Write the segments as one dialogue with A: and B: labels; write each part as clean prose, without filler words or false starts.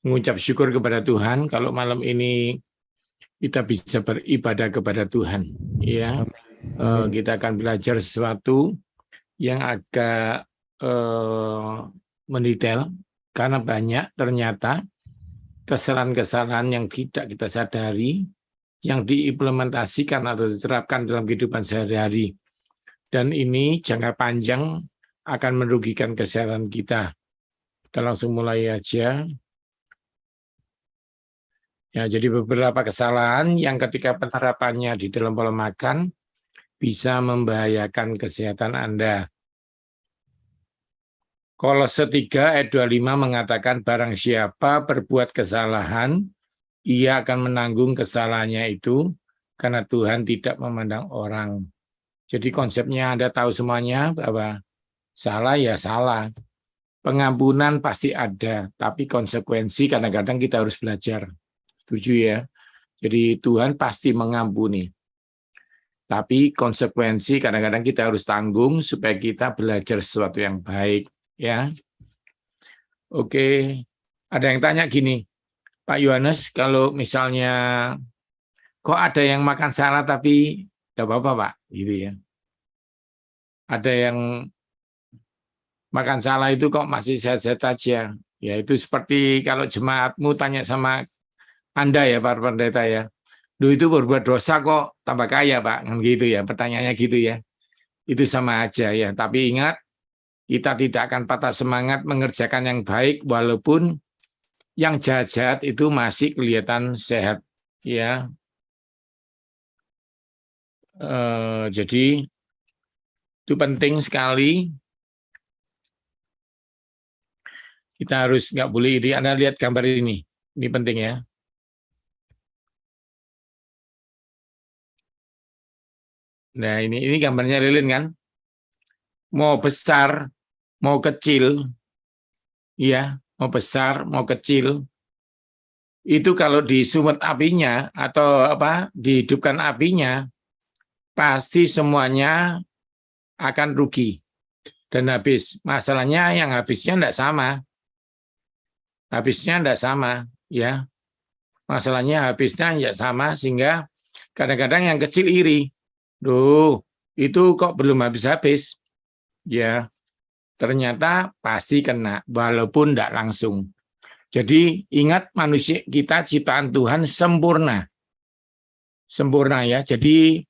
A: mengucap syukur kepada Tuhan kalau malam ini kita bisa beribadah kepada Tuhan. Ya, kita akan belajar sesuatu yang agak mendetail karena banyak ternyata kesalahan-kesalahan yang tidak kita sadari yang diimplementasikan atau diterapkan dalam kehidupan sehari-hari. Dan ini jangka panjang akan merugikan kesehatan kita. Kita langsung mulai aja. Ya, jadi beberapa kesalahan yang ketika penerapannya di dalam pola makan bisa membahayakan kesehatan Anda. Kolose 3 ayat 25 mengatakan barang siapa berbuat kesalahan, ia akan menanggung kesalahannya itu karena Tuhan tidak memandang orang. Jadi konsepnya Anda tahu semuanya bahwa salah ya salah. Pengampunan pasti ada, tapi konsekuensi kadang-kadang kita harus belajar. Setuju ya? Jadi Tuhan pasti mengampuni. Tapi konsekuensi kadang-kadang kita harus tanggung supaya kita belajar sesuatu yang baik. Ya, oke. Ada yang tanya gini, Pak Yohanes, kalau misalnya kok ada yang makan salah tapi tidak apa-apa Pak, gitu ya. Ada yang makan salah itu kok masih sehat-sehat aja. Ya itu seperti kalau jemaatmu tanya sama Anda ya Pak Pendeta ya. Duh itu berbuat dosa kok tambah kaya Pak, kan gitu ya. Pertanyaannya gitu ya. Itu sama aja ya. Tapi ingat, kita tidak akan patah semangat mengerjakan yang baik walaupun yang jahat-jahat itu masih kelihatan sehat ya. Jadi itu penting sekali. Kita harus nggak boleh ini. Anda lihat gambar ini penting ya. Nah ini gambarnya lilin kan. Mau besar, mau kecil, ya, mau besar, mau kecil, itu kalau disumet apinya atau dihidupkan apinya, pasti semuanya akan rugi dan habis. Masalahnya yang habisnya tidak sama, ya. Masalahnya habisnya tidak sama sehingga kadang-kadang yang kecil iri, duh, itu kok belum habis-habis, ya. Ternyata pasti kena, walaupun tidak langsung. Jadi ingat manusia kita ciptaan Tuhan sempurna. Sempurna ya, jadi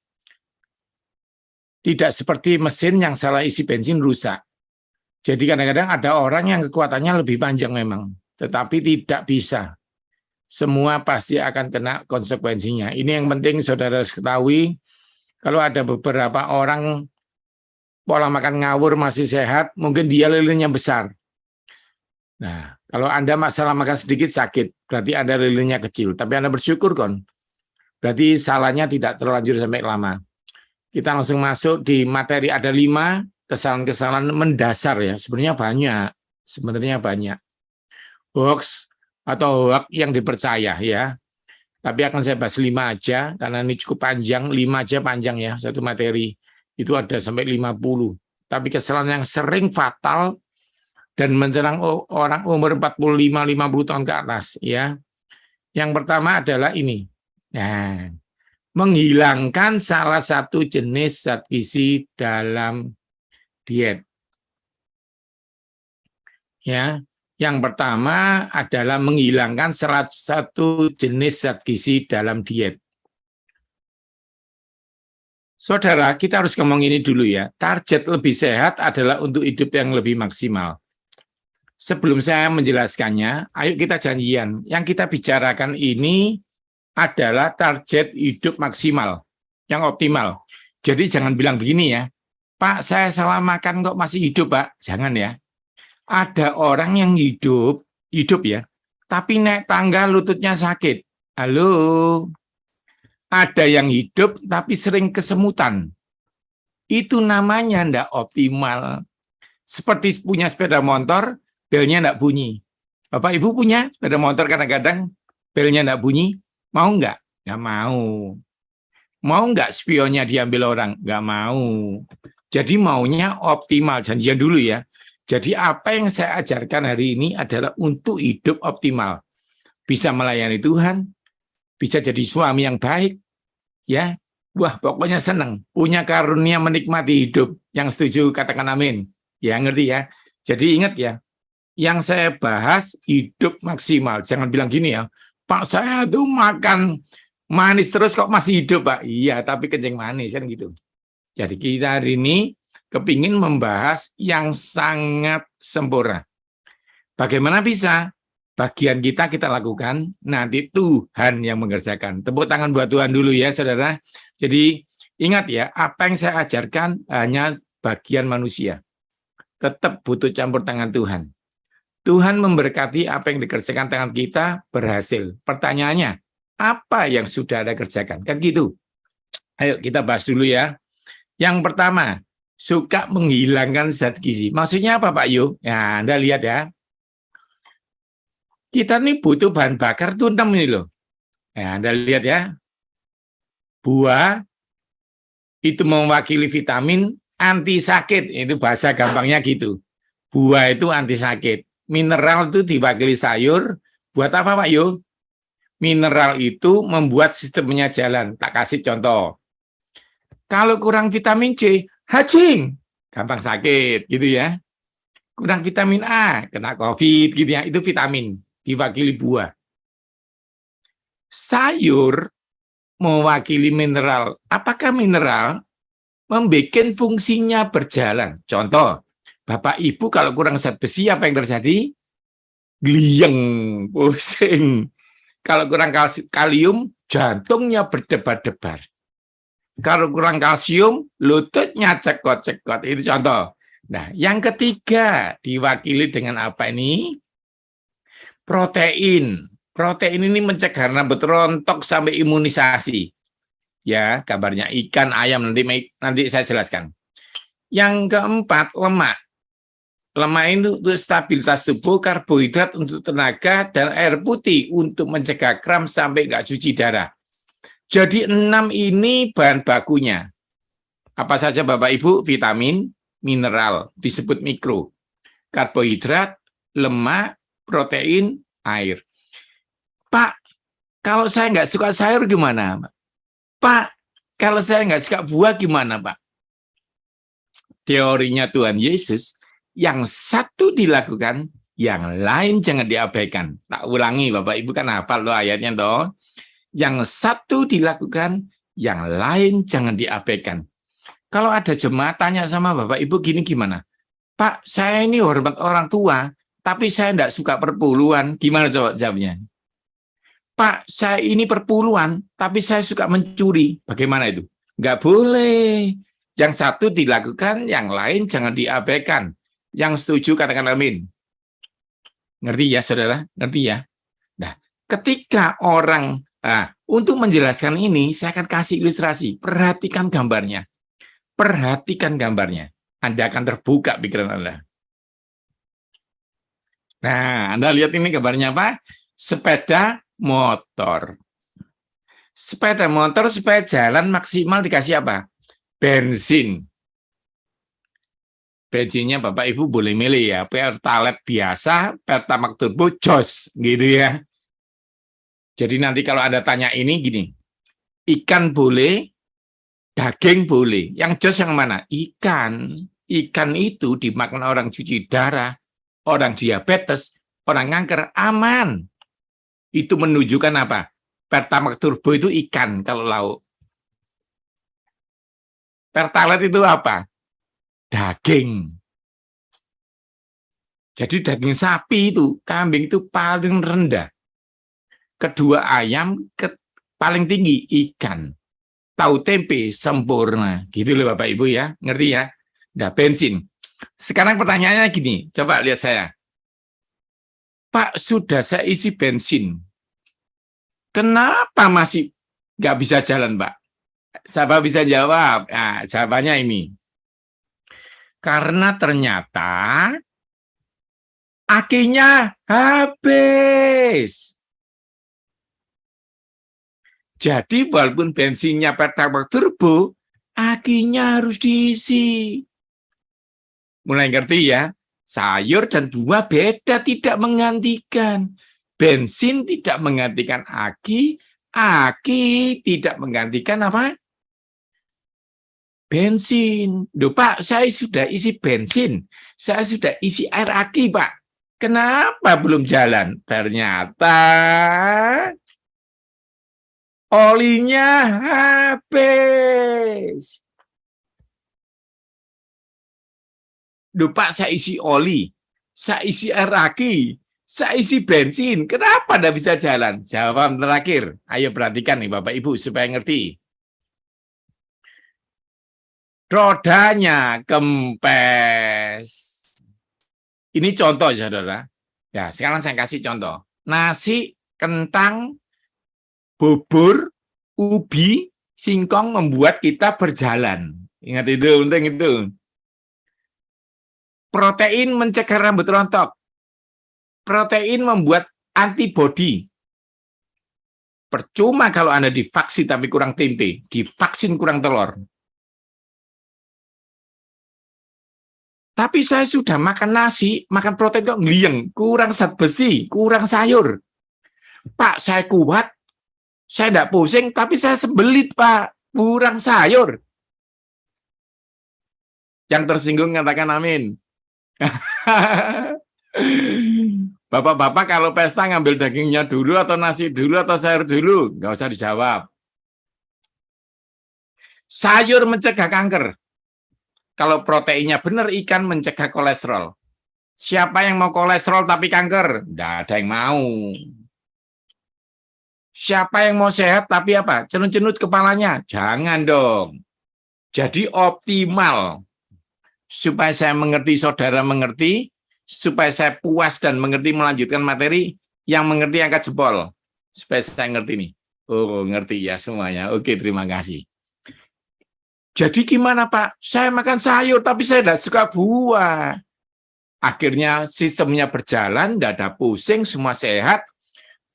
A: tidak seperti mesin yang salah isi bensin rusak. Jadi kadang-kadang ada orang yang kekuatannya lebih panjang memang, tetapi tidak bisa. Semua pasti akan kena konsekuensinya. Ini yang penting saudara harus ketahui, kalau ada beberapa orang pola makan ngawur masih sehat, mungkin dia lilinnya besar. Nah, kalau Anda masalah makan sedikit sakit, berarti Anda lilinnya kecil. Tapi Anda bersyukur kan? Berarti salahnya tidak terlanjur sampai lama. Kita langsung masuk di materi. Ada 5 kesalahan-kesalahan mendasar ya. Sebenarnya banyak. Hoax atau hoax yang dipercaya ya. Tapi akan saya bahas 5 aja, karena ini cukup panjang. 5 aja panjang ya, satu materi. Itu ada sampai 50. Tapi kesalahan yang sering fatal dan menyerang orang umur 45-50 tahun ke atas ya. Yang pertama adalah ini. Nah, menghilangkan salah satu jenis zat gizi dalam diet. Ya, yang pertama adalah menghilangkan salah satu jenis zat gizi dalam diet. Saudara, kita harus ngomong ini dulu ya. Target lebih sehat adalah untuk hidup yang lebih maksimal. Sebelum saya menjelaskannya, ayo kita janjian. Yang kita bicarakan ini adalah target hidup maksimal, yang optimal. Jadi jangan bilang begini ya, Pak, saya salah makan kok masih hidup, Pak. Jangan ya. Ada orang yang hidup ya, tapi naik tangga lututnya sakit. Halo. Ada yang hidup tapi sering kesemutan. Itu namanya enggak optimal. Seperti punya sepeda motor, belnya enggak bunyi. Bapak Ibu punya sepeda motor kadang-kadang belnya enggak bunyi, mau enggak? Enggak mau. Mau enggak spionnya diambil orang? Enggak mau. Jadi maunya optimal, janjian dulu ya. Jadi apa yang saya ajarkan hari ini adalah untuk hidup optimal. bisa melayani Tuhan, bisa jadi suami yang baik, ya. Wah, pokoknya senang, punya karunia menikmati hidup. Yang setuju katakan amin. Ya, ngerti ya. Jadi ingat ya, yang saya bahas hidup maksimal. Jangan bilang gini ya, Pak saya tuh makan manis terus kok masih hidup, Pak. Iya, tapi kencing manis kan gitu. Jadi kita hari ini kepingin membahas yang sangat sempurna. Bagaimana bisa? Bagian kita lakukan, nanti Tuhan yang mengerjakan. Tepuk tangan buat Tuhan dulu ya, saudara. Jadi ingat ya, apa yang saya ajarkan hanya bagian manusia. Tetap butuh campur tangan Tuhan. Tuhan memberkati apa yang dikerjakan tangan kita berhasil. Pertanyaannya, apa yang sudah Anda kerjakan? Kan gitu. Ayo kita bahas dulu ya. Yang pertama, suka menghilangkan zat gizi. Maksudnya apa Pak Yu? Ya, Anda lihat ya. Kita nih butuh bahan bakar tuh 6 ini loh. Ya, Anda lihat ya. Buah itu mewakili vitamin anti sakit. Itu bahasa gampangnya gitu. Buah itu anti sakit. Mineral itu diwakili sayur. Buat apa Pak Yu? Mineral itu membuat sistemnya jalan. Tak kasih contoh. Kalau kurang vitamin C, hacing. Gampang sakit gitu ya. Kurang vitamin A, kena COVID gitu ya. Itu vitamin. Diwakili buah. Sayur mewakili mineral. Apakah mineral membuat fungsinya berjalan? Contoh, Bapak Ibu kalau kurang zat besi apa yang terjadi? Gliyeng, pusing. Kalau kurang kalium, jantungnya berdebar-debar. Kalau kurang kalsium, lututnya cekot-cekot. Itu contoh. Nah, yang ketiga diwakili dengan apa ini? Protein. Protein ini mencegah rambut rontok sampai imunisasi. Ya, kabarnya ikan, ayam, nanti saya jelaskan. Yang keempat, lemak. Lemak itu untuk stabilitas tubuh, karbohidrat untuk tenaga, dan air putih untuk mencegah kram sampai nggak cuci darah. Jadi 6 ini bahan bakunya. Apa saja Bapak Ibu? Vitamin, mineral, disebut mikro. Karbohidrat, lemak, protein, air. Pak, kalau saya nggak suka sayur gimana? Pak, kalau saya nggak suka buah gimana Pak? Teorinya Tuhan Yesus, yang satu dilakukan, yang lain jangan diabaikan. Tak ulangi Bapak Ibu kan hafal loh ayatnya toh. Yang satu dilakukan, yang lain jangan diabaikan. Kalau ada jemaat tanya sama Bapak Ibu gini gimana? Pak, saya ini hormat orang tua, tapi saya tidak suka perpuluhan. Gimana coba jawabnya? Pak, saya ini perpuluhan, tapi saya suka mencuri. Bagaimana itu? Nggak boleh. Yang satu dilakukan, yang lain jangan diabaikan. Yang setuju katakan amin. Ngerti ya saudara? Ngerti ya? Nah, ketika orang, untuk menjelaskan ini, saya akan kasih ilustrasi. Perhatikan gambarnya. Perhatikan gambarnya. Anda akan terbuka pikiran Anda. Nah, Anda lihat ini gambarnya apa? Sepeda motor. Sepeda motor supaya jalan maksimal dikasih apa? Bensin. Bensinnya Bapak Ibu boleh milih ya, Pertalite biasa, Pertamax turbo, jos, gitu ya. Jadi nanti kalau Anda tanya ini gini, ikan boleh, daging boleh. Yang jos yang mana? Ikan. Ikan itu dimakan orang cuci darah, orang diabetes, orang kanker, aman. Itu menunjukkan apa? Pertamax turbo itu ikan kalau lauk. Pertalite itu apa? Daging. Jadi daging sapi itu, kambing itu paling rendah. Kedua ayam paling tinggi, ikan. Tahu tempe sempurna. Gitu loh Bapak Ibu ya, ngerti ya? Nah, bensin. Sekarang pertanyaannya gini, coba lihat saya. Pak, sudah saya isi bensin. Kenapa masih nggak bisa jalan, Pak? Siapa bisa jawab? Nah, jawabannya ini. Karena ternyata akinya habis. Jadi walaupun bensinnya Pertamax turbo, akinya harus diisi. Mulai ngerti ya? Sayur dan buah beda, tidak menggantikan. Bensin tidak menggantikan aki tidak menggantikan apa? Bensin. Duh, Pak, saya sudah isi bensin, saya sudah isi air aki, Pak. Kenapa belum jalan? Ternyata olinya habis. Duh, Pak, saya isi oli, saya isi air aki, saya isi bensin. Kenapa tidak bisa jalan? Jawaban terakhir. Ayo perhatikan nih Bapak Ibu supaya ngerti. Rodanya kempes. Ini contoh, saudara. Ya, sekarang saya kasih contoh. Nasi, kentang, bubur, ubi, singkong membuat kita berjalan. Ingat itu, penting itu. Protein mencegah rambut rontok. Protein membuat antibodi. Percuma kalau Anda divaksin tapi kurang tempe, divaksin kurang telur. Tapi saya sudah makan nasi, makan protein kok ngeliyeng, kurang zat besi, kurang sayur. Pak, saya kuat, saya tidak pusing, tapi saya sebelit, Pak, kurang sayur. Yang tersinggung katakan amin. Bapak-bapak kalau pesta ngambil dagingnya dulu atau nasi dulu atau sayur dulu? Nggak usah dijawab. Sayur mencegah kanker. Kalau proteinnya benar, ikan mencegah kolesterol. Siapa yang mau kolesterol tapi kanker? Nggak ada yang mau. Siapa yang mau sehat tapi apa? Cenut-cenut kepalanya? Jangan dong. Jadi optimal. Supaya saya mengerti, saudara mengerti, supaya saya puas dan mengerti melanjutkan materi, yang mengerti angkat jempol. Supaya saya ngerti nih. Oh, ngerti ya semuanya. Oke, terima kasih. Jadi gimana Pak? Saya makan sayur, tapi saya tidak suka buah. Akhirnya sistemnya berjalan, tidak ada pusing, semua sehat.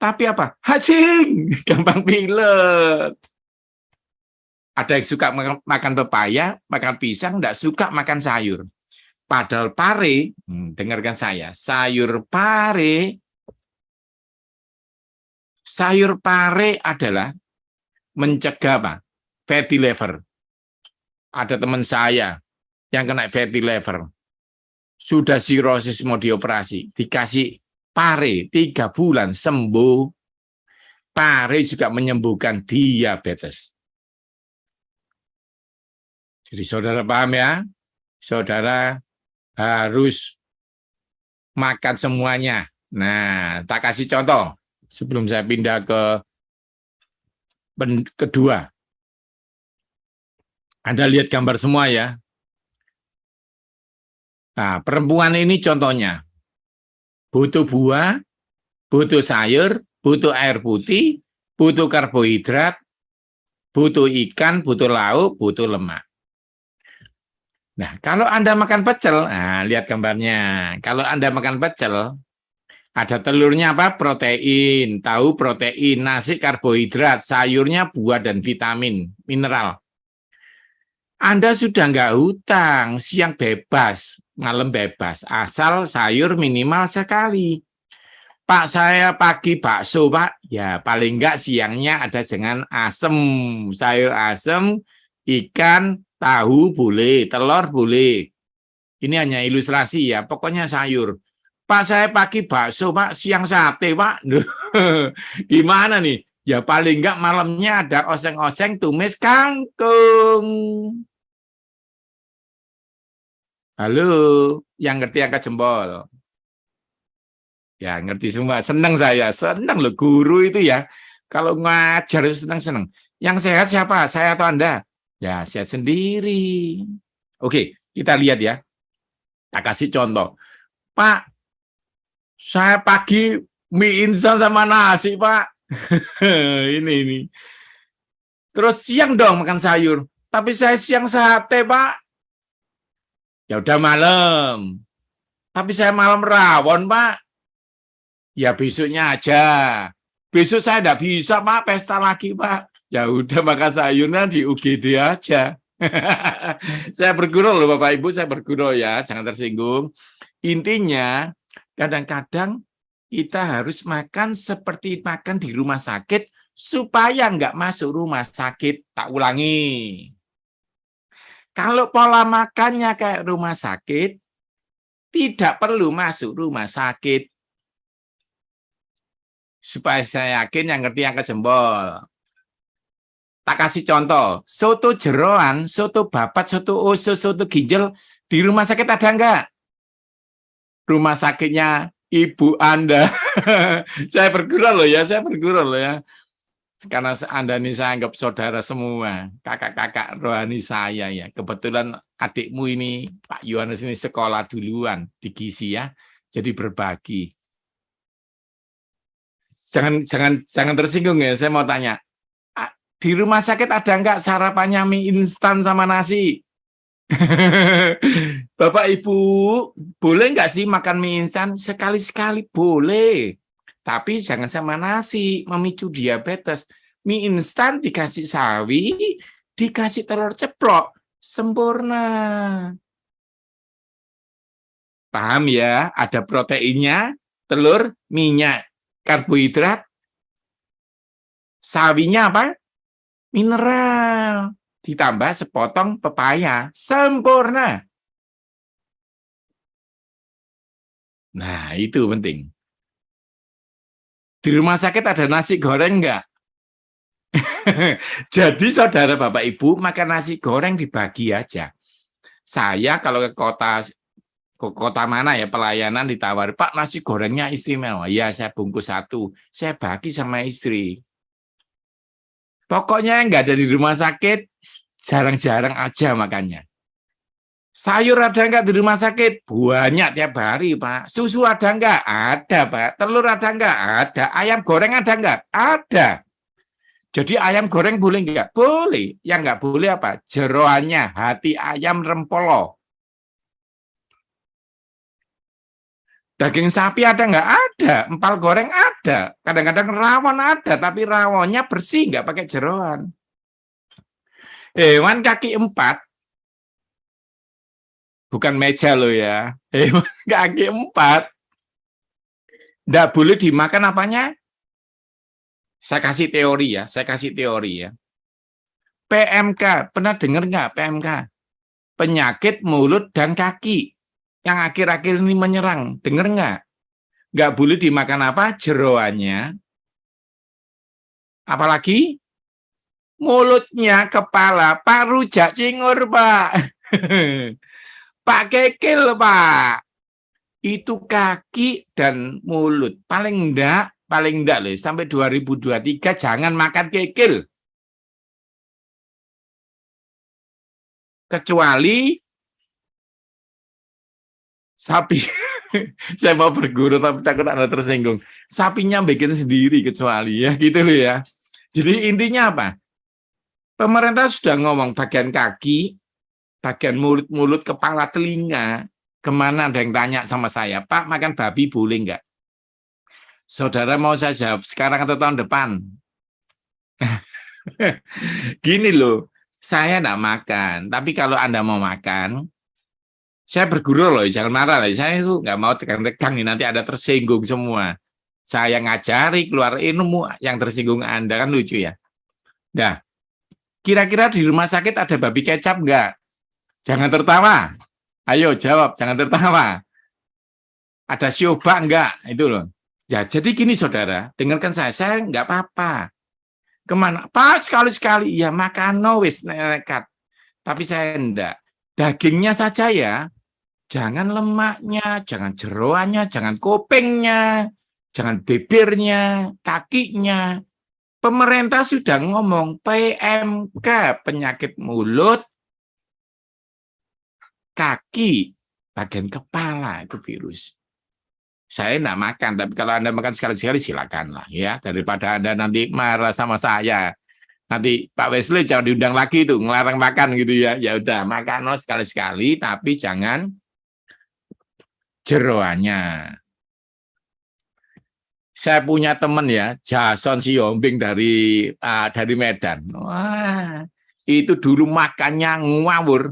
A: Tapi apa? Hacing, gampang pilek. Ada yang suka makan pepaya, makan pisang, tidak suka makan sayur. Padahal pare, dengarkan saya, sayur pare adalah mencegah apa? Fatty liver. Ada teman saya yang kena fatty liver. Sudah sirosis mau dioperasi, dikasih pare 3 bulan sembuh. Pare juga menyembuhkan diabetes. Jadi saudara paham ya? Saudara harus makan semuanya. Nah, tak kasih contoh sebelum saya pindah ke kedua. Anda lihat gambar semua ya. Nah, perempuan ini contohnya. Butuh buah, butuh sayur, butuh air putih, butuh karbohidrat, butuh ikan, butuh lauk, butuh lemak. Nah, kalau Anda makan pecel, nah, lihat gambarnya. Kalau Anda makan pecel, ada telurnya apa? Protein, tahu protein, nasi karbohidrat, sayurnya buah dan vitamin, mineral. Anda sudah nggak hutang, siang bebas, malam bebas, asal sayur minimal sekali. Pak, saya pagi bakso, Pak. Ya, paling nggak siangnya ada dengan asem, sayur asem, ikan, tahu boleh, telur boleh. Ini hanya ilustrasi ya, pokoknya sayur. Pak, saya pagi bakso, Pak, siang sate, Pak. Gimana nih? Ya paling enggak malamnya ada oseng-oseng tumis kangkung. Halo, yang ngerti angkat jempol. Ya, ngerti semua. Senang saya, senang loh guru itu ya. Kalau ngajar itu senang-senang. Yang sehat siapa? Saya atau Anda? Ya, sehat sendiri. Oke, kita lihat ya. Kita kasih contoh. Pak, saya pagi mie instan sama nasi, Pak. Ini. Terus siang dong makan sayur. Tapi saya siang sate, Pak. Ya udah malam. Tapi saya malam rawon, Pak. Ya besoknya aja. Besok saya enggak bisa, Pak, pesta lagi, Pak. Ya udah makan sayurnya di UGD aja. Saya bergurau loh Bapak Ibu, saya bergurau ya, jangan tersinggung. Intinya kadang-kadang Kita harus makan seperti makan di rumah sakit supaya nggak masuk rumah sakit. Tak ulangi. Kalau pola makannya kayak rumah sakit, tidak perlu masuk rumah sakit. Supaya saya yakin yang ngerti yang kejembol. Tak kasih contoh, soto jeroan, soto babat, soto usus, soto ginjal, di rumah sakit ada enggak? Rumah sakitnya ibu Anda. Saya bergurau loh ya, Karena Anda ini saya anggap saudara semua, kakak-kakak rohani saya ya. Kebetulan adikmu ini, Pak Yohanes ini sekolah duluan di Gizi ya, jadi berbagi. Jangan tersinggung ya, saya mau tanya. Di rumah sakit ada enggak sarapannya mie instan sama nasi? Bapak Ibu, boleh enggak sih makan mie instan? Sekali-sekali boleh. Tapi jangan sama nasi, memicu diabetes. Mie instan dikasih sawi, dikasih telur ceplok, sempurna. Paham ya? Ada proteinnya, telur, minyak, karbohidrat, sawinya apa? Mineral, ditambah sepotong pepaya, sempurna. Nah, itu penting. Di rumah sakit ada nasi goreng enggak? Jadi saudara Bapak Ibu makan nasi goreng dibagi aja. Saya kalau ke kota mana ya pelayanan ditawar, Pak nasi gorengnya istimewa. Ya saya bungkus 1, saya bagi sama istri. Pokoknya enggak ada di rumah sakit, jarang-jarang aja makannya. Sayur ada enggak di rumah sakit? Banyak tiap hari, Pak. Susu ada enggak? Ada, Pak. Telur ada enggak? Ada. Ayam goreng ada enggak? Ada. Jadi ayam goreng boleh enggak? Boleh. Yang enggak boleh apa? Jeroannya, hati ayam rempolo. Daging sapi ada enggak? Ada. Empal goreng ada. Kadang-kadang rawon ada, tapi rawonnya bersih, enggak pakai jeroan. Hewan kaki 4, bukan meja loh ya. Hewan kaki 4, enggak boleh dimakan apanya? Saya kasih teori ya. PMK, pernah dengar nggak PMK? Penyakit mulut dan kaki yang akhir-akhir ini menyerang. Dengar nggak? Nggak boleh dimakan apa? Jeroannya. Apalagi? Mulutnya, kepala, Pak rujak cingur, Pak. Pak kekil, Pak. Itu kaki dan mulut. Paling enggak loh, sampai 2023 jangan makan kikil. Kecuali sapi. Saya mau berguru tapi takut Anda tersinggung. Sapinya bikin sendiri kecuali ya gitu loh ya. Jadi intinya apa? Pemerintah sudah ngomong bagian kaki, bagian mulut, kepala, telinga. Kemana ada yang tanya sama saya, Pak makan babi boleh enggak? Saudara mau saya jawab sekarang atau tahun depan? Gini loh, saya enggak makan. Tapi kalau Anda mau makan, saya berguru loh, jangan marah lah. Saya itu nggak mau tegang-tegang nih, nanti ada tersinggung semua. Saya ngajari keluar ilmu yang tersinggung Anda, kan lucu ya. Nah, kira-kira di rumah sakit ada babi kecap nggak? Jangan tertawa. Ayo jawab, jangan tertawa. Ada sioba nggak? Itu loh. Ya, jadi gini saudara, dengarkan saya nggak apa-apa. Kemana? Pak sekali-sekali, ya makan wis nekat. Tapi saya enggak. Dagingnya saja ya. Jangan lemaknya, jangan jeroannya, jangan kupingnya, jangan bibirnya, kakinya. Pemerintah sudah ngomong PMK, penyakit mulut, kaki, bagian kepala itu virus. Saya enggak makan, tapi kalau Anda makan sekali-sekali silakanlah ya, daripada Anda nanti marah sama saya. Nanti Pak Wesley jangan diundang lagi tuh, ngelarang makan gitu ya. Ya udah, makan sekali-sekali tapi jangan jeroannya. Saya punya teman ya, Jason Siombing dari Medan. Wah, itu dulu makannya ngawur.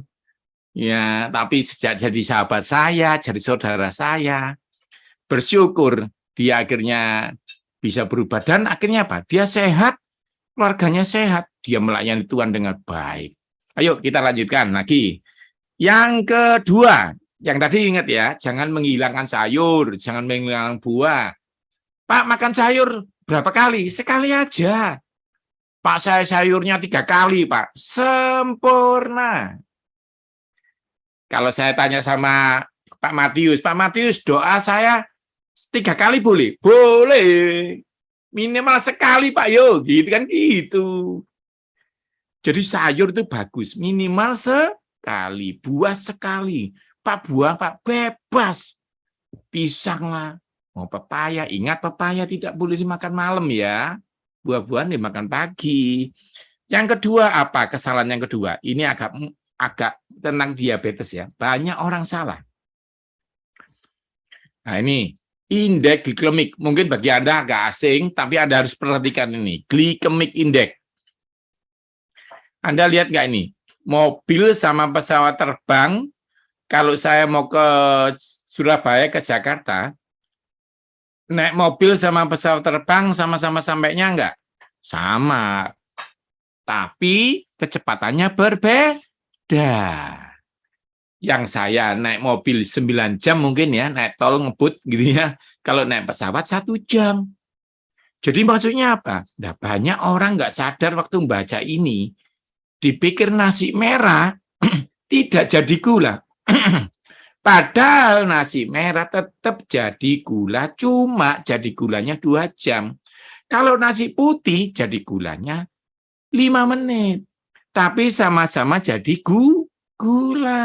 A: Ya, tapi sejak jadi sahabat saya, jadi saudara saya, bersyukur dia akhirnya bisa berubah. Dan akhirnya apa? Dia sehat, keluarganya sehat, dia melayani Tuhan dengan baik. Ayo kita lanjutkan lagi. Yang kedua, yang tadi ingat ya, jangan menghilangkan sayur, jangan menghilangkan buah. Pak, makan sayur berapa kali? Sekali aja. Pak, saya sayurnya 3 kali, Pak. Sempurna. Kalau saya tanya sama Pak Matius, doa saya 3 kali boleh? Boleh. Minimal sekali, Pak, yo. Gitu kan gitu. Jadi sayur itu bagus, minimal sekali, buah sekali. Pak, buah, Pak, bebas. Pisang lah, mau pepaya. Ingat, pepaya tidak boleh dimakan malam ya. Buah-buahan dimakan pagi. Yang kedua apa? Kesalahan yang kedua. Ini agak tentang diabetes ya. Banyak orang salah. Nah ini indeks glikemik. Mungkin bagi Anda agak asing, tapi Anda harus perhatikan ini. Glikemik index. Anda lihat nggak ini? Mobil sama pesawat terbang, kalau saya mau ke Surabaya, ke Jakarta, naik mobil sama pesawat terbang sama-sama sampainya enggak? Sama. Tapi kecepatannya berbeda. Yang saya naik mobil 9 jam mungkin ya, naik tol ngebut gitu ya. Kalau naik pesawat 1 jam. Jadi maksudnya apa? Nah, banyak orang nggak sadar waktu membaca ini, dipikir nasi merah tidak jadi gula. Padahal nasi merah tetap jadi gula, cuma jadi gulanya 2 jam. Kalau nasi putih jadi gulanya 5 menit. Tapi sama-sama jadi gula.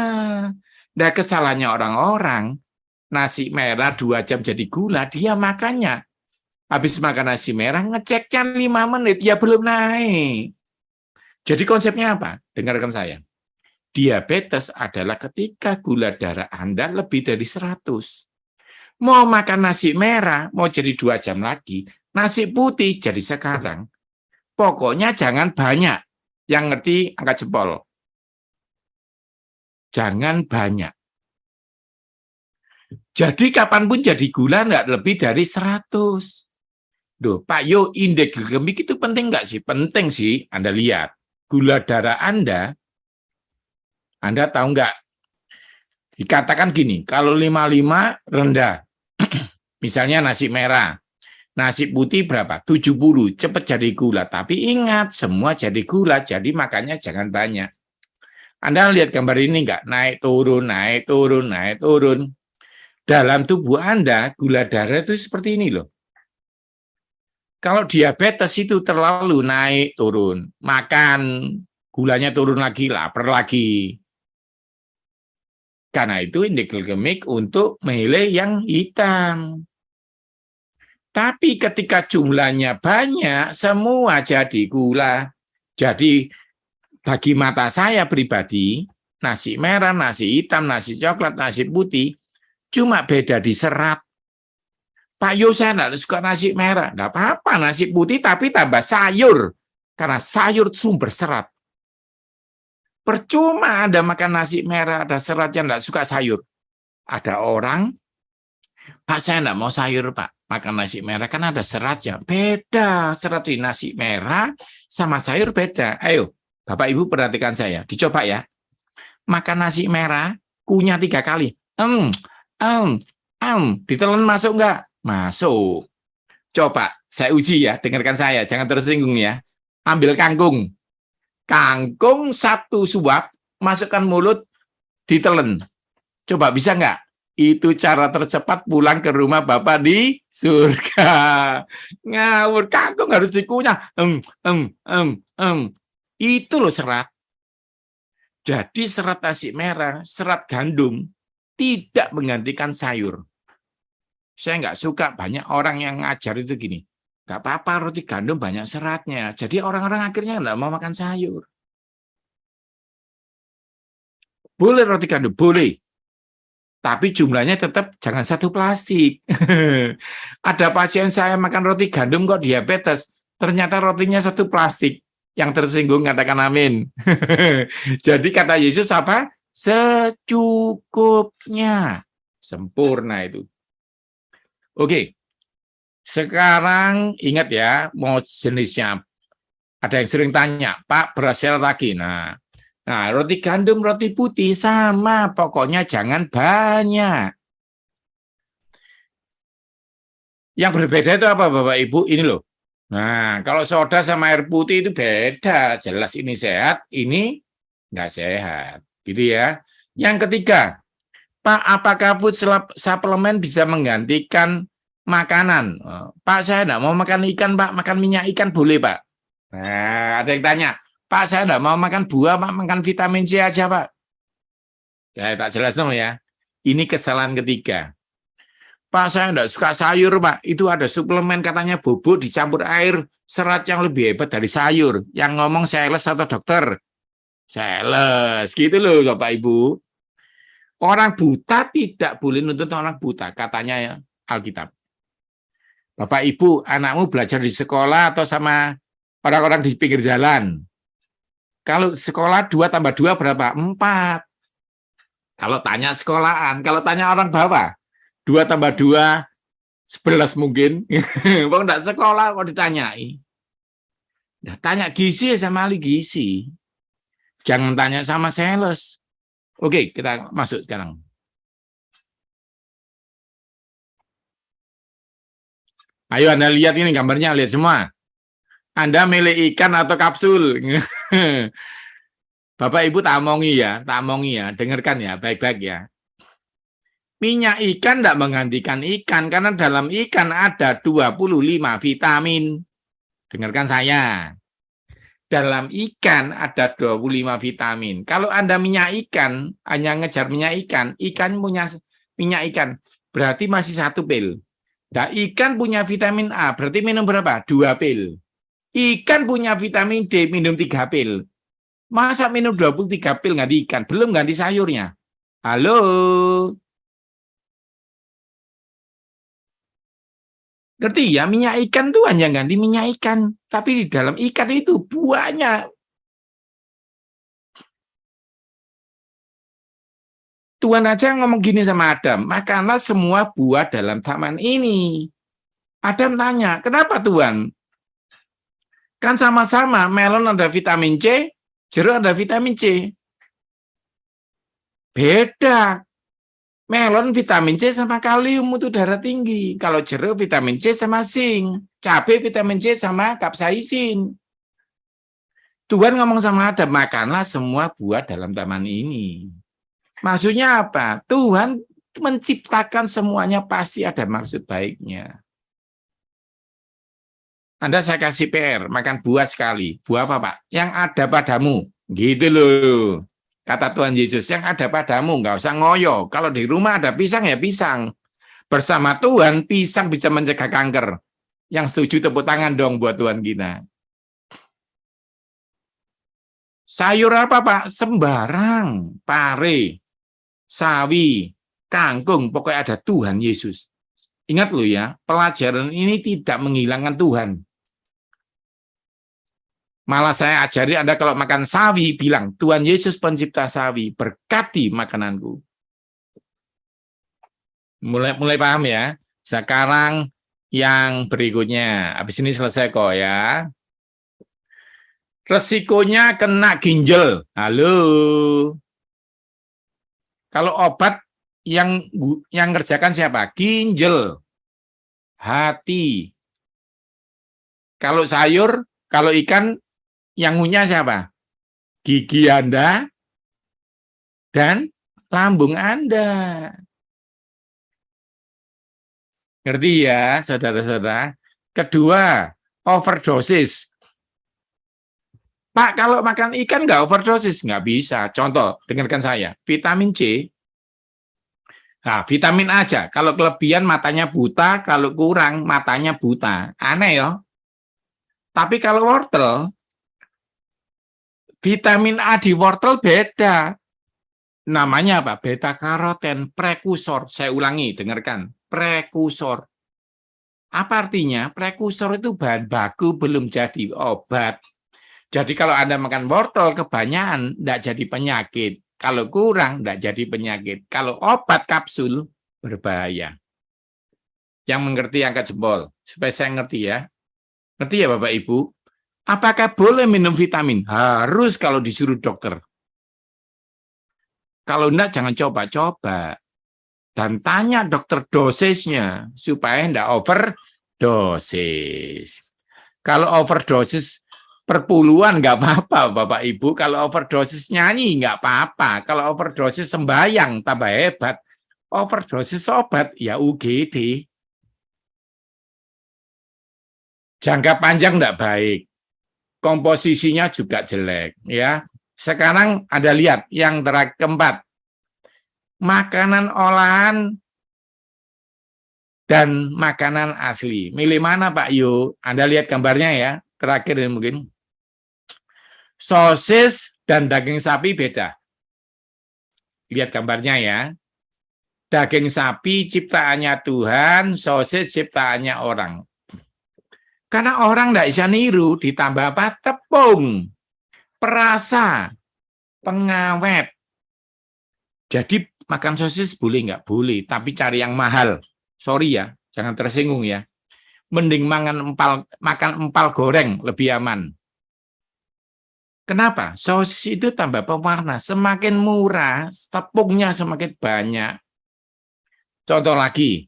A: Nah, kesalahannya orang-orang, nasi merah 2 jam jadi gula, dia makannya. Habis makan nasi merah, ngeceknya 5 menit, ya belum naik. Jadi konsepnya apa? Dengarkan saya. Diabetes adalah ketika gula darah Anda lebih dari 100. Mau makan nasi merah, mau jadi 2 jam lagi, nasi putih jadi sekarang. Pokoknya jangan banyak. Yang ngerti angkat jempol. Jangan banyak. Jadi kapanpun jadi gula nggak lebih dari 100. Duh, Pak Yo, indeks glikemik itu penting nggak sih? Penting sih, Anda lihat. Gula darah Anda tahu nggak? Dikatakan gini, kalau 55 rendah, misalnya nasi merah, nasi putih berapa? 70, cepat jadi gula. Tapi ingat, semua jadi gula, jadi makannya jangan banyak. Anda lihat gambar ini nggak? Naik, turun, naik, turun, naik, turun. Dalam tubuh Anda, gula darah itu seperti ini loh. Kalau diabetes itu terlalu naik, turun. Makan, gulanya turun lagi, lapar lagi. Karena itu indeks glikemik untuk memilih yang hitam. Tapi ketika jumlahnya banyak, semua jadi gula. Jadi bagi mata saya pribadi, nasi merah, nasi hitam, nasi coklat, nasi putih, cuma beda di serat. Pak Yo, saya tidak suka nasi merah. Tidak apa-apa, nasi putih tapi tambah sayur. Karena sayur sumber serat. Percuma Anda makan nasi merah, ada serat yang tidak suka sayur. Ada orang, Pak saya tidak mau sayur Pak, makan nasi merah kan ada seratnya. Beda, serat di nasi merah sama sayur beda. Ayo, Bapak Ibu perhatikan saya, dicoba ya. Makan nasi merah, kunyah 3 kali. Ditelan masuk enggak? Masuk. Coba, saya uji ya, dengarkan saya, jangan tersinggung ya. Ambil kangkung. Kangkung 1 suap, masukkan mulut, ditelen. Coba bisa enggak? Itu cara tercepat pulang ke rumah Bapak di surga. Ngawur, kangkung harus dikunyah. Itu loh serat. Jadi serat nasi merah, serat gandum, tidak menggantikan sayur. Saya nggak suka banyak orang yang ngajar itu gini. Nggak apa-apa roti gandum banyak seratnya. Jadi orang-orang akhirnya nggak mau makan sayur. Boleh roti gandum, boleh. Tapi jumlahnya tetap jangan 1 plastik. Ada pasien saya makan roti gandum kok diabetes. Ternyata rotinya 1 plastik. Yang tersinggung katakan amin. Jadi kata Yesus apa? Secukupnya. Sempurna itu. Oke. Sekarang ingat ya, mau jenisnya. Ada yang sering tanya, Pak, berhasil lagi. Nah, roti gandum, roti putih sama, pokoknya jangan banyak. Yang berbeda itu apa, Bapak Ibu? Ini loh. Nah, kalau soda sama air putih itu beda. Jelas ini sehat, ini nggak sehat. Gitu ya. Yang ketiga, Pak, apakah food supplement bisa menggantikan makanan? Pak, saya nggak mau makan ikan, Pak. Makan minyak ikan boleh, Pak? Nah, ada yang tanya, Pak, saya nggak mau makan buah, Pak. Makan vitamin C aja, Pak. Ya, tak jelas dong ya. Ini kesalahan ketiga. Pak, saya nggak suka sayur, Pak. Itu ada suplemen katanya bubuk dicampur air, serat yang lebih hebat dari sayur. Yang ngomong sales atau dokter? Sales, gitu loh, Bapak Ibu. Orang buta tidak boleh nuntut orang buta, katanya ya, Alkitab. Bapak Ibu, anakmu belajar di sekolah atau sama orang-orang di pinggir jalan? Kalau sekolah 2 tambah 2 berapa? 4. Kalau tanya sekolahan, kalau tanya orang bawah, 2 tambah 2, 11 mungkin. Wong enggak sekolah kok ditanyai. Ya, tanya gizi sama ahli gizi. Jangan tanya sama sales. Oke, kita masuk sekarang. Ayo Anda lihat ini gambarnya, lihat semua. Anda milih ikan atau kapsul? Bapak Ibu tak omongi ya, dengarkan ya, baik-baik ya. Minyak ikan tidak menggantikan ikan, karena dalam ikan ada 25 vitamin. Dengarkan saya. Dalam ikan ada 25 vitamin. Kalau Anda minyak ikan, hanya ngejar minyak ikan punya minyak ikan, berarti masih 1 pil. Nah, ikan punya vitamin A, berarti minum berapa? 2 pil. Ikan punya vitamin D, minum 3 pil. Masa minum 23 pil ganti ikan? Belum ganti sayurnya. Halo? Ngerti ya, minyak ikan tuh hanya ganti minyak ikan. Tapi di dalam ikan itu buahnya. Tuhan aja ngomong gini sama Adam, makanlah semua buah dalam taman ini. Adam tanya, kenapa Tuhan? Kan sama-sama, melon ada vitamin C, jeruk ada vitamin C. Beda. Melon vitamin C sama kalium itu darah tinggi. Kalau jeruk vitamin C sama zinc. Cabai vitamin C sama kapsaisin. Tuhan ngomong sama Adam, makanlah semua buah dalam taman ini. Maksudnya apa? Tuhan menciptakan semuanya pasti ada maksud baiknya. Anda saya kasih PR, makan buah sekali. Buah apa, Pak? Yang ada padamu. Gitu loh. Kata Tuhan Yesus, yang ada padamu, nggak usah ngoyo. Kalau di rumah ada pisang, ya pisang. Bersama Tuhan, pisang bisa mencegah kanker. Yang setuju tepuk tangan dong buat Tuhan kita. Sayur apa, Pak? Sembarang. Pare, sawi, kangkung, pokoknya ada Tuhan Yesus. Ingat loh ya, pelajaran ini tidak menghilangkan Tuhan. Malah saya ajari Anda kalau makan sawi, bilang, Tuhan Yesus pencipta sawi, berkati makananku. Mulai paham ya? Sekarang yang berikutnya, habis ini selesai kok ya. Resikonya kena ginjal. Halo. Kalau obat yang ngerjakan siapa? Ginjal. Hati. Kalau sayur, kalau ikan, yang ngunyah siapa? Gigi Anda dan lambung Anda. Ngerti ya, saudara-saudara? Kedua, overdosis. Pak, kalau makan ikan nggak overdosis? Nggak bisa. Contoh, dengarkan saya. Vitamin C, nah, vitamin A aja. Kalau kelebihan matanya buta, kalau kurang matanya buta. Aneh ya. Tapi kalau wortel, vitamin A di wortel beda. Namanya apa? Beta karoten, prekursor. Saya ulangi, dengarkan. Prekursor. Apa artinya? Prekursor itu bahan baku belum jadi obat. Jadi kalau Anda makan wortel kebanyakan, tidak jadi penyakit. Kalau kurang, tidak jadi penyakit. Kalau obat kapsul, berbahaya. Yang mengerti angkat jempol, supaya saya ngerti ya. Ngerti ya Bapak Ibu? Apakah boleh minum vitamin? Harus kalau disuruh dokter. Kalau enggak, jangan coba-coba. Dan tanya dokter dosisnya, supaya enggak overdosis. Kalau overdosis perpuluhan enggak apa-apa, Bapak Ibu. Kalau overdosis nyanyi enggak apa-apa. Kalau overdosis sembahyang, tambah hebat. Overdosis obat, ya UGD. Jangka panjang enggak baik. Komposisinya juga jelek. Ya. Sekarang Anda lihat yang keempat. Makanan olahan dan makanan asli. Milih mana Pak Yu? Anda lihat gambarnya ya. Terakhir ini mungkin. Sosis dan daging sapi beda. Lihat gambarnya ya. Daging sapi ciptaannya Tuhan, sosis ciptaannya orang. Karena orang tidak bisa niru, ditambah apa? Tepung, perasa, pengawet. Jadi makan sosis boleh nggak? Boleh, tapi cari yang mahal. Sorry ya, jangan tersinggung ya. Mending makan empal goreng, lebih aman. Kenapa? Sosis itu tambah pewarna. Semakin murah, tepungnya semakin banyak. Contoh lagi.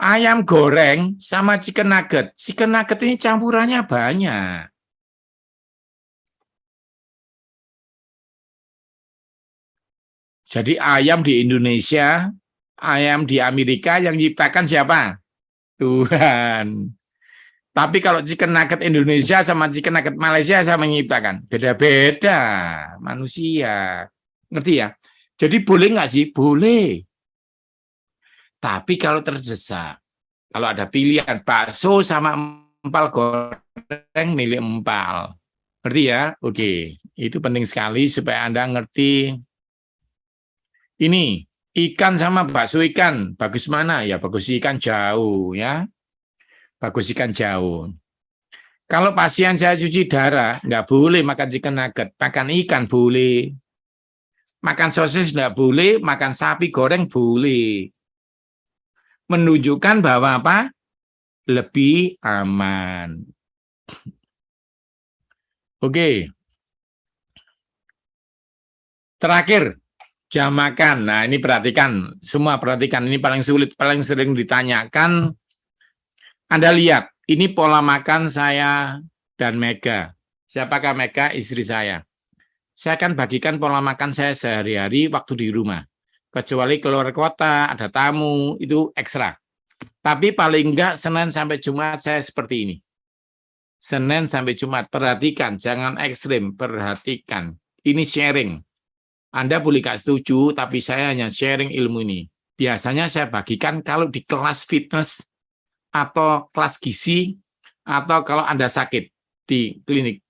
A: Ayam goreng sama chicken nugget. Chicken nugget ini campurannya banyak. Jadi ayam di Indonesia, ayam di Amerika yang ciptakan siapa? Tuhan. Tapi kalau chicken nugget Indonesia sama chicken nugget Malaysia sama menciptakan. Beda-beda manusia. Ngerti ya? Jadi boleh nggak sih? Boleh. Tapi kalau terdesak, kalau ada pilihan bakso sama empal goreng, milih empal. Ngerti ya? Oke. Itu penting sekali supaya Anda ngerti. Ini ikan sama bakso ikan, bagus mana? Ya bagus ikan jauh ya. Bagus ikan jauh. Kalau pasien saya cuci darah, nggak boleh makan chicken nugget. Makan ikan boleh. Makan sosis nggak boleh, makan sapi goreng boleh. Menunjukkan bahwa apa? Lebih aman. Oke. Terakhir, jam makan. Nah, ini perhatikan, semua perhatikan. Ini paling sulit, paling sering ditanyakan. Anda lihat, ini pola makan saya dan Mega. Siapakah Mega? Istri saya. Saya akan bagikan pola makan saya sehari-hari waktu di rumah. Kecuali keluar kota, ada tamu, itu ekstra. Tapi paling enggak Senin sampai Jumat saya seperti ini. Senin sampai Jumat, perhatikan, jangan ekstrim, perhatikan. Ini sharing. Anda boleh gak setuju, tapi saya hanya sharing ilmu ini. Biasanya saya bagikan kalau di kelas fitness, atau kelas gizi, atau kalau Anda sakit di klinik.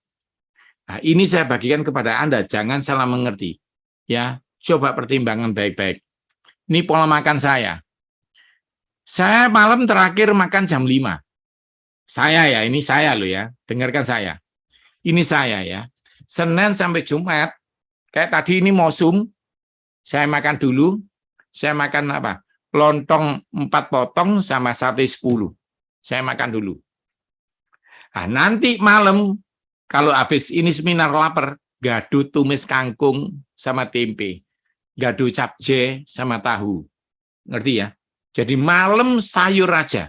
A: Nah, ini saya bagikan kepada Anda, jangan salah mengerti. Ya, coba pertimbangan baik-baik. Ini pola makan saya. Saya malam terakhir makan jam 5. Saya ya, ini saya loh ya, dengarkan saya. Ini saya ya. Senin sampai Jumat, kayak tadi ini mosum, saya makan dulu, saya makan apa? Lontong 4 potong sama sate 10. Saya makan dulu. Nah, nanti malam, kalau habis ini seminar lapar, gado tumis kangkung sama tempe. Gado capce sama tahu. Ngerti ya? Jadi malam sayur aja.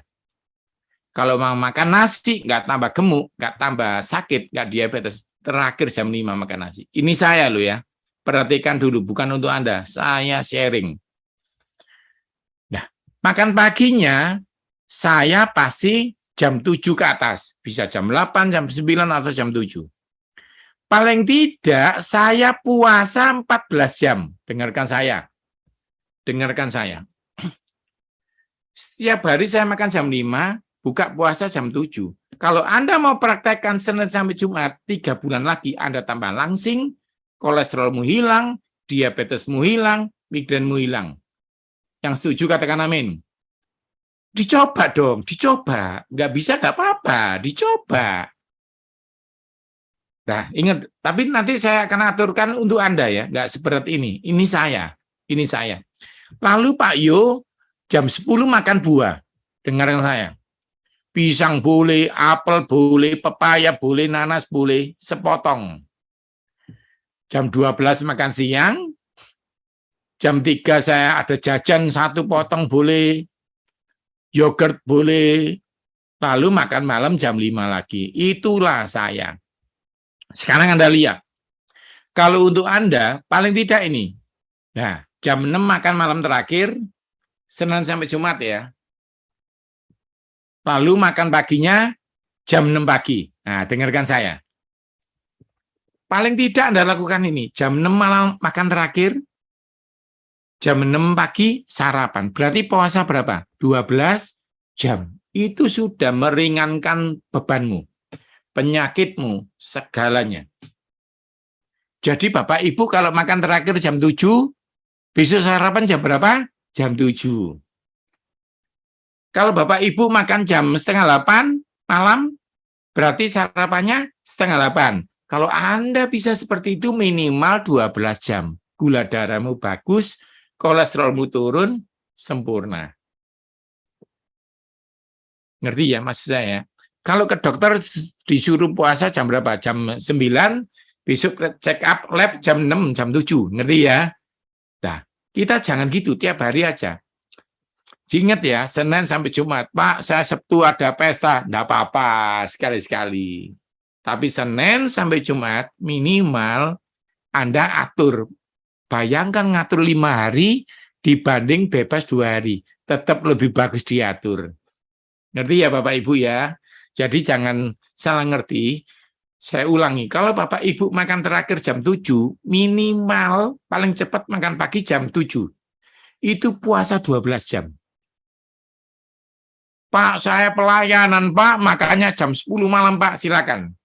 A: Kalau mau makan nasi, nggak tambah gemuk, nggak tambah sakit, nggak diabetes. Terakhir jam 5 makan nasi. Ini saya loh ya. Perhatikan dulu, bukan untuk Anda. Saya sharing. Nah, makan paginya, saya pasti jam 7 ke atas. Bisa jam 8, jam 9, atau jam 7. Paling tidak, saya puasa 14 jam. Dengarkan saya. Dengarkan saya. Setiap hari saya makan jam 5, buka puasa jam 7. Kalau Anda mau praktekkan Senin sampai Jumat, 3 bulan lagi Anda tambah langsing, kolesterolmu hilang, diabetesmu hilang, migrenmu hilang. Yang setuju katakan amin. Dicoba dong, dicoba. Nggak bisa, nggak apa-apa, dicoba. Nah, ingat, tapi nanti saya akan aturkan untuk Anda ya, nggak seberat ini. Ini saya, ini saya. Lalu Pak Yo jam 10 makan buah. Dengarkan saya. Pisang boleh, apel boleh, pepaya boleh, nanas boleh, sepotong. Jam 12 makan siang, jam 3 saya ada jajan satu potong boleh, yogurt boleh, lalu makan malam jam 5 lagi. Itulah saya. Sekarang Anda lihat, kalau untuk Anda, paling tidak ini. Nah, jam 6 makan malam terakhir, Senin sampai Jumat ya. Lalu makan paginya jam 6 pagi. Nah, dengarkan saya. Paling tidak Anda lakukan ini. Jam 6 malam makan terakhir, jam 6 pagi sarapan. Berarti puasa berapa? 12 jam. Itu sudah meringankan bebanmu, penyakitmu, segalanya. Jadi Bapak Ibu kalau makan terakhir jam 7, besok sarapan jam berapa? Jam 7. Kalau Bapak Ibu makan jam setengah 8 malam, berarti sarapannya setengah 8. Kalau Anda bisa seperti itu minimal 12 jam. Gula darahmu bagus, kolesterolmu turun, sempurna. Ngerti ya maksud saya? Kalau ke dokter disuruh puasa jam berapa? Jam 9, besok check up lab jam 6, jam 7. Ngerti ya? Nah, kita jangan gitu, tiap hari aja. Ingat ya, Senin sampai Jumat. Pak, saya Sabtu ada pesta. Enggak apa-apa, sekali-sekali. Tapi Senin sampai Jumat, minimal Anda atur. Bayangkan ngatur 5 hari dibanding bebas 2 hari. Tetap lebih bagus diatur. Ngerti ya Bapak Ibu ya? Jadi jangan salah ngerti. Saya ulangi, kalau Bapak Ibu makan terakhir jam 7, minimal paling cepat makan pagi jam 7. Itu puasa 12 jam. Pak, saya pelayanan, Pak, makanya jam 10 malam, Pak, silakan.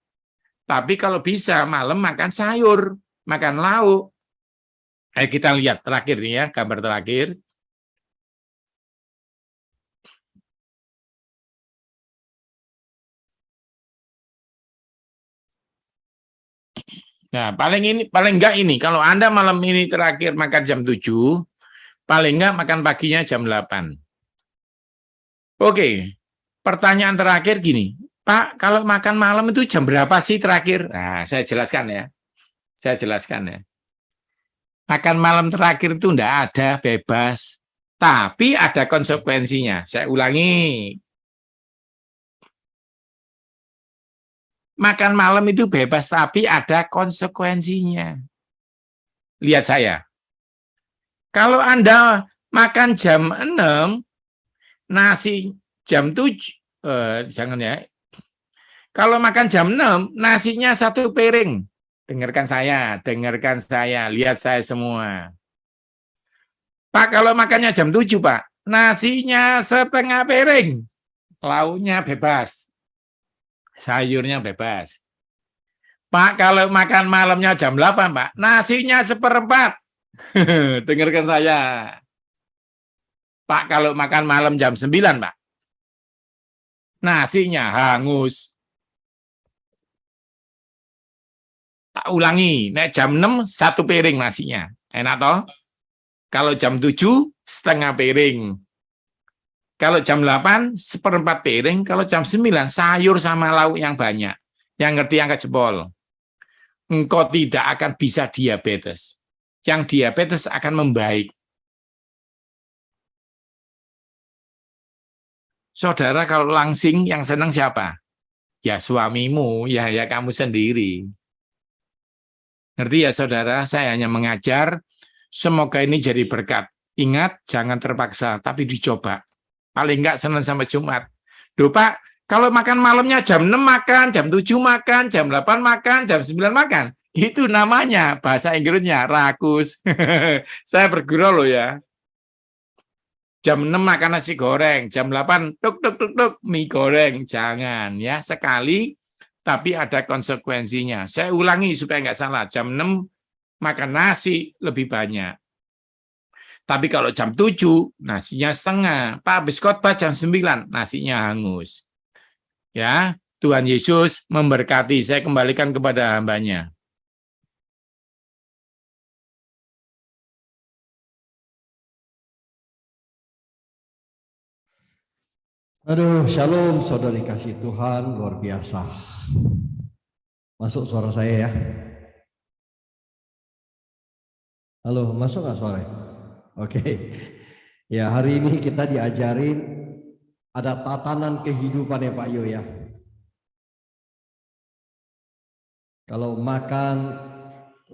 A: Tapi kalau bisa, malam makan sayur, makan lauk. Kita lihat terakhir nih ya, gambar terakhir. Nah, paling enggak ini, kalau Anda malam ini terakhir makan jam 7, paling enggak makan paginya jam 8. Oke, pertanyaan terakhir gini, Pak, kalau makan malam itu jam berapa sih terakhir? Nah, saya jelaskan ya. Saya jelaskan ya. Makan malam terakhir itu enggak ada, bebas. Tapi ada konsekuensinya. Saya ulangi. Makan malam itu bebas, tapi ada konsekuensinya. Lihat saya. Kalau Anda makan jam 6, nasi jam 7, jangan ya. Kalau makan jam 6, nasinya 1 piring. Dengarkan saya, lihat saya semua. Pak, kalau makannya jam 7, Pak, nasinya setengah piring. Lauknya bebas. Sayurnya bebas. Pak, kalau makan malamnya jam 8, Pak, nasinya 1/4. Dengarkan saya. Pak, kalau makan malam jam 9, Pak, nasinya hangus. Tak ulangi, nek jam 6, 1 piring nasinya. Enak toh? Kalau jam 7, setengah piring. Kalau jam 8, 1/4 piring. Kalau jam 9, sayur sama lauk yang banyak. Yang ngerti angkat jempol. Engkau tidak akan bisa diabetes. Yang diabetes akan membaik. Saudara kalau langsing yang senang siapa? Ya suamimu, ya kamu sendiri. Ngerti ya saudara, saya hanya mengajar, semoga ini jadi berkat. Ingat, jangan terpaksa, tapi dicoba. Paling enggak Senin sampai Jumat. Duh Pak, kalau makan malamnya jam 6 makan, jam 7 makan, jam 8 makan, jam 9 makan. Itu namanya, bahasa Inggrisnya, rakus. Saya bergurau loh ya. Jam 6 makan nasi goreng, jam 8 tuk tuk tuk tuk mie goreng. Jangan ya, sekali tapi ada konsekuensinya. Saya ulangi supaya nggak salah. Jam 6 makan nasi lebih banyak. Tapi kalau jam 7 nasinya setengah. Pak habis khotbah jam 9 nasinya hangus. Ya, Tuhan Yesus memberkati. Saya kembalikan kepada hambanya.
B: Aduh, shalom saudari kasih Tuhan, luar biasa. Masuk suara saya ya. Halo, masuk nggak suara? Oke. Ya, hari ini kita diajarin ada tatanan kehidupan ya Pak Yo ya. Kalau makan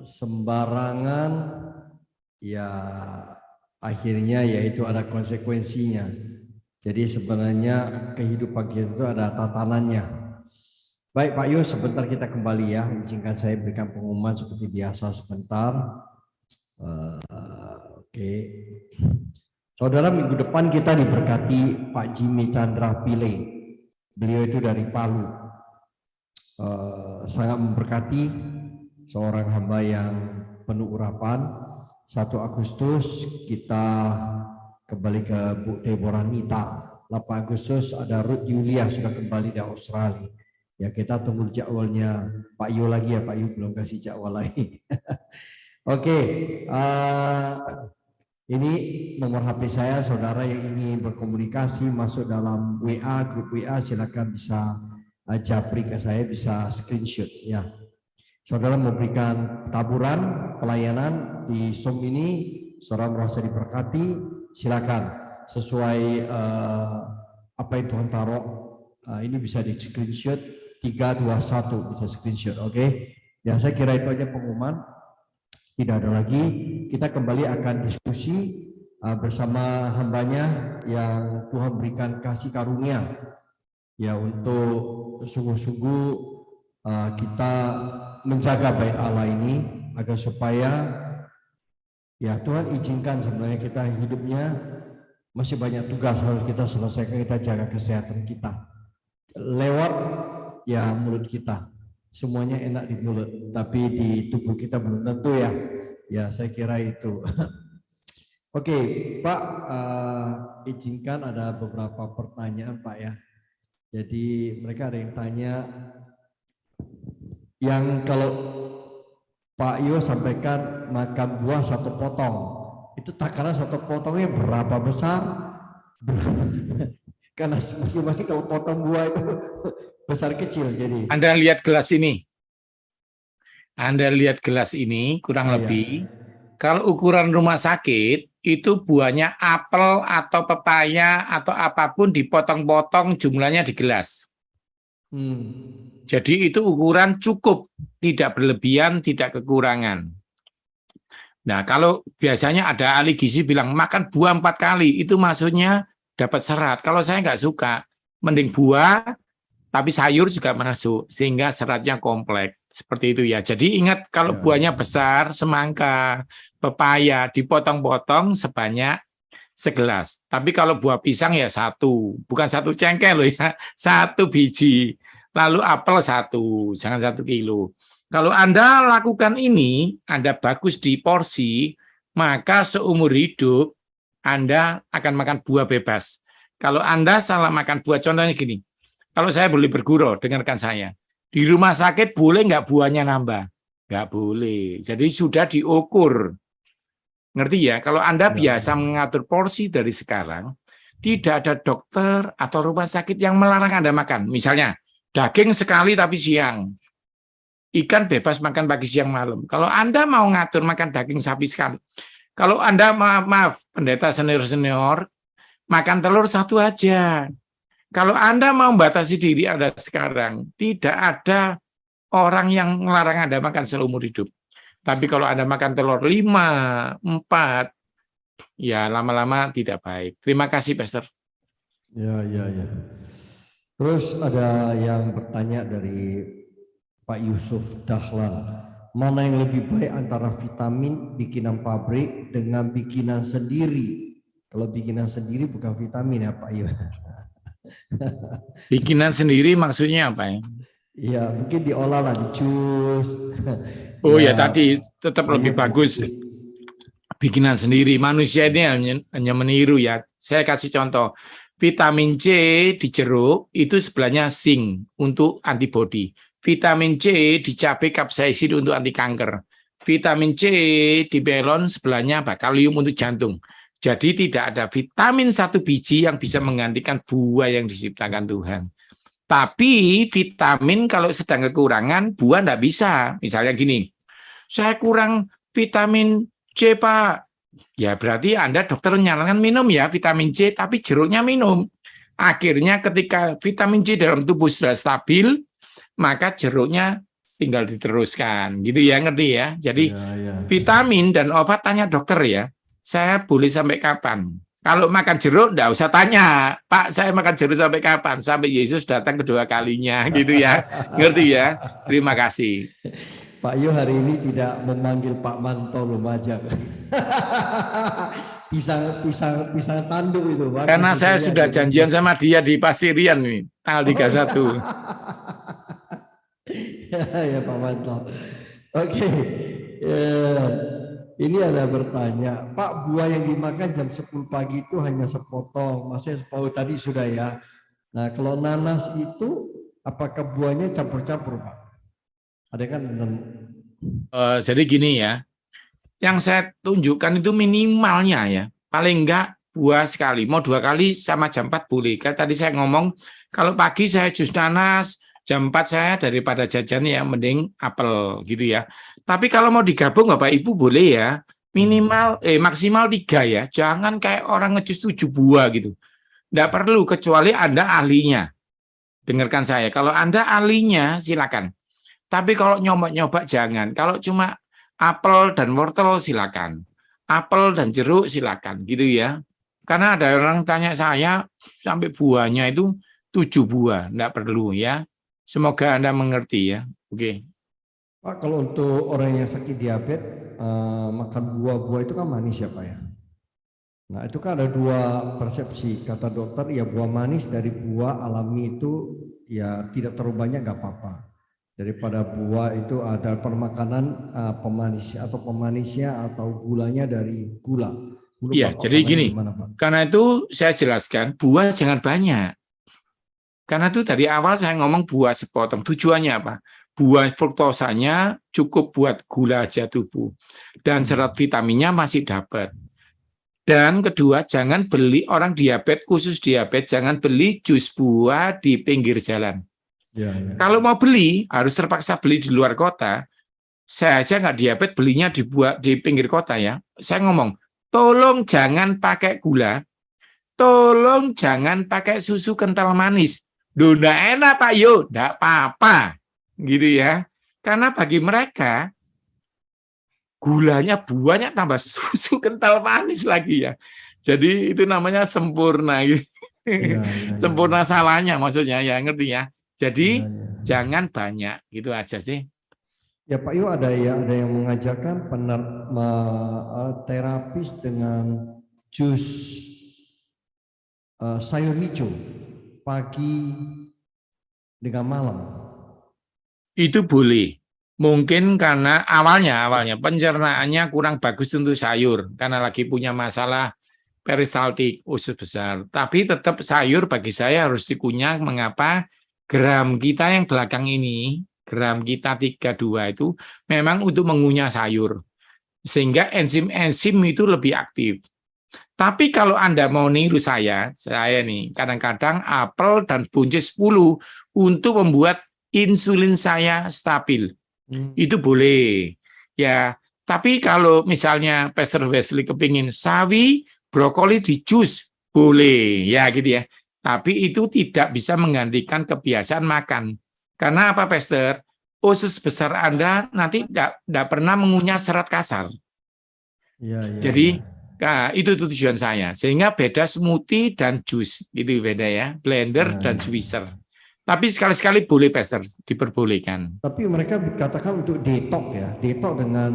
B: sembarangan, ya akhirnya yaitu ada konsekuensinya. Jadi sebenarnya kehidupan kita itu ada tatanannya. Baik Pak Yo, sebentar kita kembali ya. Izinkan saya berikan pengumuman seperti biasa sebentar. Oke. Saudara, minggu depan kita diberkati Pak Jimmy Chandra Pile. Beliau itu dari Palu. Sangat memberkati, seorang hamba yang penuh urapan. 1 Agustus kita kembali ke Bu Deborah Nita. 8 Agustus ada Ruth Yulia sudah kembali dari Australia. Ya, kita tunggu jadwalnya Pak Yu lagi ya, Pak Yu belum kasih jadwal lagi. Oke, ini nomor HP saya, saudara yang ingin berkomunikasi masuk dalam WA, grup WA, silakan bisa japri ke saya, bisa screenshot ya. Saudara memberikan taburan pelayanan di Zoom ini, saudara merasa diberkati, silakan sesuai apa yang Tuhan taruh. Ini bisa di screenshot 321, bisa screenshot, oke? Ya, saya kira itu aja pengumuman. Tidak ada lagi. Kita kembali akan diskusi bersama hambanya yang Tuhan berikan kasih karunia ya, untuk sungguh-sungguh kita menjaga bait Allah ini agar supaya ya Tuhan izinkan, sebenarnya kita hidupnya masih banyak tugas harus kita selesaikan. Kita jaga kesehatan kita lewat ya mulut kita. Semuanya enak di mulut, tapi di tubuh kita belum tentu ya. Ya, saya kira itu. Oke, Pak, izinkan ada beberapa pertanyaan, Pak ya. Jadi mereka ada yang tanya, yang kalau Pak Yo sampaikan makan buah 1 potong, itu takaran 1 potongnya berapa besar? Karena masing-masing kalau potong buah itu besar kecil. Jadi
A: Anda lihat gelas ini. Anda lihat gelas ini kurang lebih. Kalau ukuran rumah sakit itu buahnya apel atau pepaya atau apapun dipotong-potong jumlahnya di gelas. Jadi itu ukuran cukup, tidak berlebihan, tidak kekurangan. Nah, kalau biasanya ada ahli gizi bilang makan buah 4 kali, itu maksudnya dapat serat. Kalau saya nggak suka, mending buah, tapi sayur juga masuk, sehingga seratnya kompleks. Seperti itu ya. Jadi ingat, kalau buahnya besar, semangka, pepaya, dipotong-potong sebanyak segelas. Tapi kalau buah pisang ya 1, bukan 1 cengkeh loh ya, 1 biji. Lalu apel 1, jangan 1 kilo. Kalau Anda lakukan ini, Anda bagus di porsi, maka seumur hidup Anda akan makan buah bebas. Kalau Anda salah makan buah, contohnya gini, kalau saya boleh bergurau, dengarkan saya. Di rumah sakit boleh nggak buahnya nambah? Nggak boleh. Jadi sudah diukur. Ngerti ya? Kalau Anda biasa mengatur porsi dari sekarang, tidak ada dokter atau rumah sakit yang melarang Anda makan. Misalnya, daging sekali tapi siang. Ikan bebas makan pagi, siang, malam. Kalau Anda mau ngatur makan daging sapi sekali. Kalau Anda, maaf, pendeta senior-senior, makan telur 1 aja. Kalau Anda mau membatasi diri Anda sekarang, tidak ada orang yang melarang Anda makan seumur hidup. Tapi kalau Anda makan telur 5, 4, ya lama-lama tidak baik. Terima kasih, Pastor.
B: Ya. Terus ada yang bertanya dari Pak Yusuf Dahlan, mana yang lebih baik antara vitamin bikinan pabrik dengan bikinan sendiri? Kalau bikinan sendiri bukan vitamin ya Pak Yusuf.
A: Bikinan sendiri maksudnya apa ya?
B: Ya mungkin diolah lah, dicus.
A: Oh ya, tadi tetap lebih bagus bikinan sendiri. Manusia ini hanya meniru ya. Saya kasih contoh. Vitamin C di jeruk itu sebelahnya zinc untuk antibodi. Vitamin C di cabai kapsaisin untuk anti kanker. Vitamin C di melon sebelahnya apa? Kalium untuk jantung. Jadi tidak ada vitamin satu biji yang bisa menggantikan buah yang diciptakan Tuhan. Tapi vitamin kalau sedang kekurangan, buah enggak bisa. Misalnya gini, saya kurang vitamin C, Pak. Ya berarti Anda dokter menyarankan minum ya vitamin C, tapi jeruknya minum. Akhirnya ketika vitamin C dalam tubuh sudah stabil, maka jeruknya tinggal diteruskan. Gitu ya, ngerti ya? Jadi vitamin dan obat tanya dokter ya. Saya boleh sampai kapan? Kalau makan jeruk, enggak usah tanya. Pak, saya makan jeruk sampai kapan? Sampai Yesus datang kedua kalinya, gitu ya. Ngerti ya? Terima kasih.
B: Pak Yo hari ini tidak memanggil Pak Manto Lumajang. pisang tanduk itu, Pak.
A: Karena saya sudah janjian sama dia di Pasirian nih, tanggal 31.
B: Ya Pak Manto. Oke. Ini ada bertanya, Pak, buah yang dimakan jam 10 pagi itu hanya sepotong, maksudnya sepotong tadi sudah ya. Nah, kalau nanas itu apakah buahnya campur-campur, Pak? Ada kan?
A: Jadi gini ya, yang saya tunjukkan itu minimalnya ya, paling enggak buah sekali, mau 2 kali sama jam 4 boleh. Kan tadi saya ngomong, kalau pagi saya jus nanas, jam 4 saya daripada jajan ya, mending apel gitu ya. Tapi kalau mau digabung Bapak Ibu boleh ya, minimal maksimal 3 ya, jangan kayak orang ngejus 7 buah gitu. Nggak perlu, kecuali Anda ahlinya. Dengarkan saya, kalau Anda ahlinya silakan. Tapi kalau nyoba-nyoba jangan. Kalau cuma apel dan wortel silakan. Apel dan jeruk silakan gitu ya. Karena ada orang tanya saya sampai buahnya itu 7 buah, nggak perlu ya. Semoga Anda mengerti ya. Oke.
B: Pak, kalau untuk orang yang sakit diabetes, makan buah-buah itu kan manis ya Pak ya. Nah itu kan ada 2 persepsi, kata dokter ya buah manis dari buah alami itu ya tidak terlalu banyak nggak apa-apa. Daripada buah itu ada permakanan pemanis atau pemanisnya atau gulanya dari gula.
A: Iya, jadi gini, karena itu saya jelaskan buah jangan banyak. Karena itu dari awal saya ngomong buah sepotong, tujuannya apa? Buah fruktosanya cukup buat gula aja tubuh. Dan serat vitaminnya masih dapat. Dan kedua, jangan beli orang diabetes, khusus diabetes, jangan beli jus buah di pinggir jalan. Ya. Kalau mau beli, harus terpaksa beli di luar kota. Saya aja nggak diabetes, belinya di pinggir kota ya. Saya ngomong, tolong jangan pakai gula, tolong jangan pakai susu kental manis. Duh, nggak enak Pak Yo, nggak apa-apa. Gitu ya. Karena bagi mereka, gulanya buahnya tambah susu kental manis lagi ya. Jadi itu namanya sempurna. Gitu. Sempurna salahnya maksudnya ya, ngerti ya. Jadi jangan banyak, gitu aja sih.
B: Ya Pak Yu, ada yang mengajarkan terapis dengan jus sayur hijau pagi dengan malam.
A: Itu boleh. Mungkin karena awalnya pencernaannya kurang bagus untuk sayur karena lagi punya masalah peristaltik usus besar. Tapi tetap sayur bagi saya harus dikunyah. Mengapa? Gram kita yang belakang ini, gram kita 32 itu memang untuk mengunyah sayur. Sehingga enzim-enzim itu lebih aktif. Tapi kalau Anda mau niru saya nih kadang-kadang apel dan buncis 10 untuk membuat insulin saya stabil. Itu boleh. Ya, tapi kalau misalnya Pastor Wesley kepingin sawi, brokoli di jus, boleh. Ya gitu ya. Tapi itu tidak bisa menggantikan kebiasaan makan. Karena apa, Pastor? Usus besar Anda nanti tidak pernah mengunyah serat kasar. Jadi, nah, itu tujuan saya. Sehingga beda smoothie dan jus. Itu beda ya. Blender dan juicer. Tapi sekali-sekali boleh, Pastor. Diperbolehkan.
B: Tapi mereka katakan untuk detox ya. Detox dengan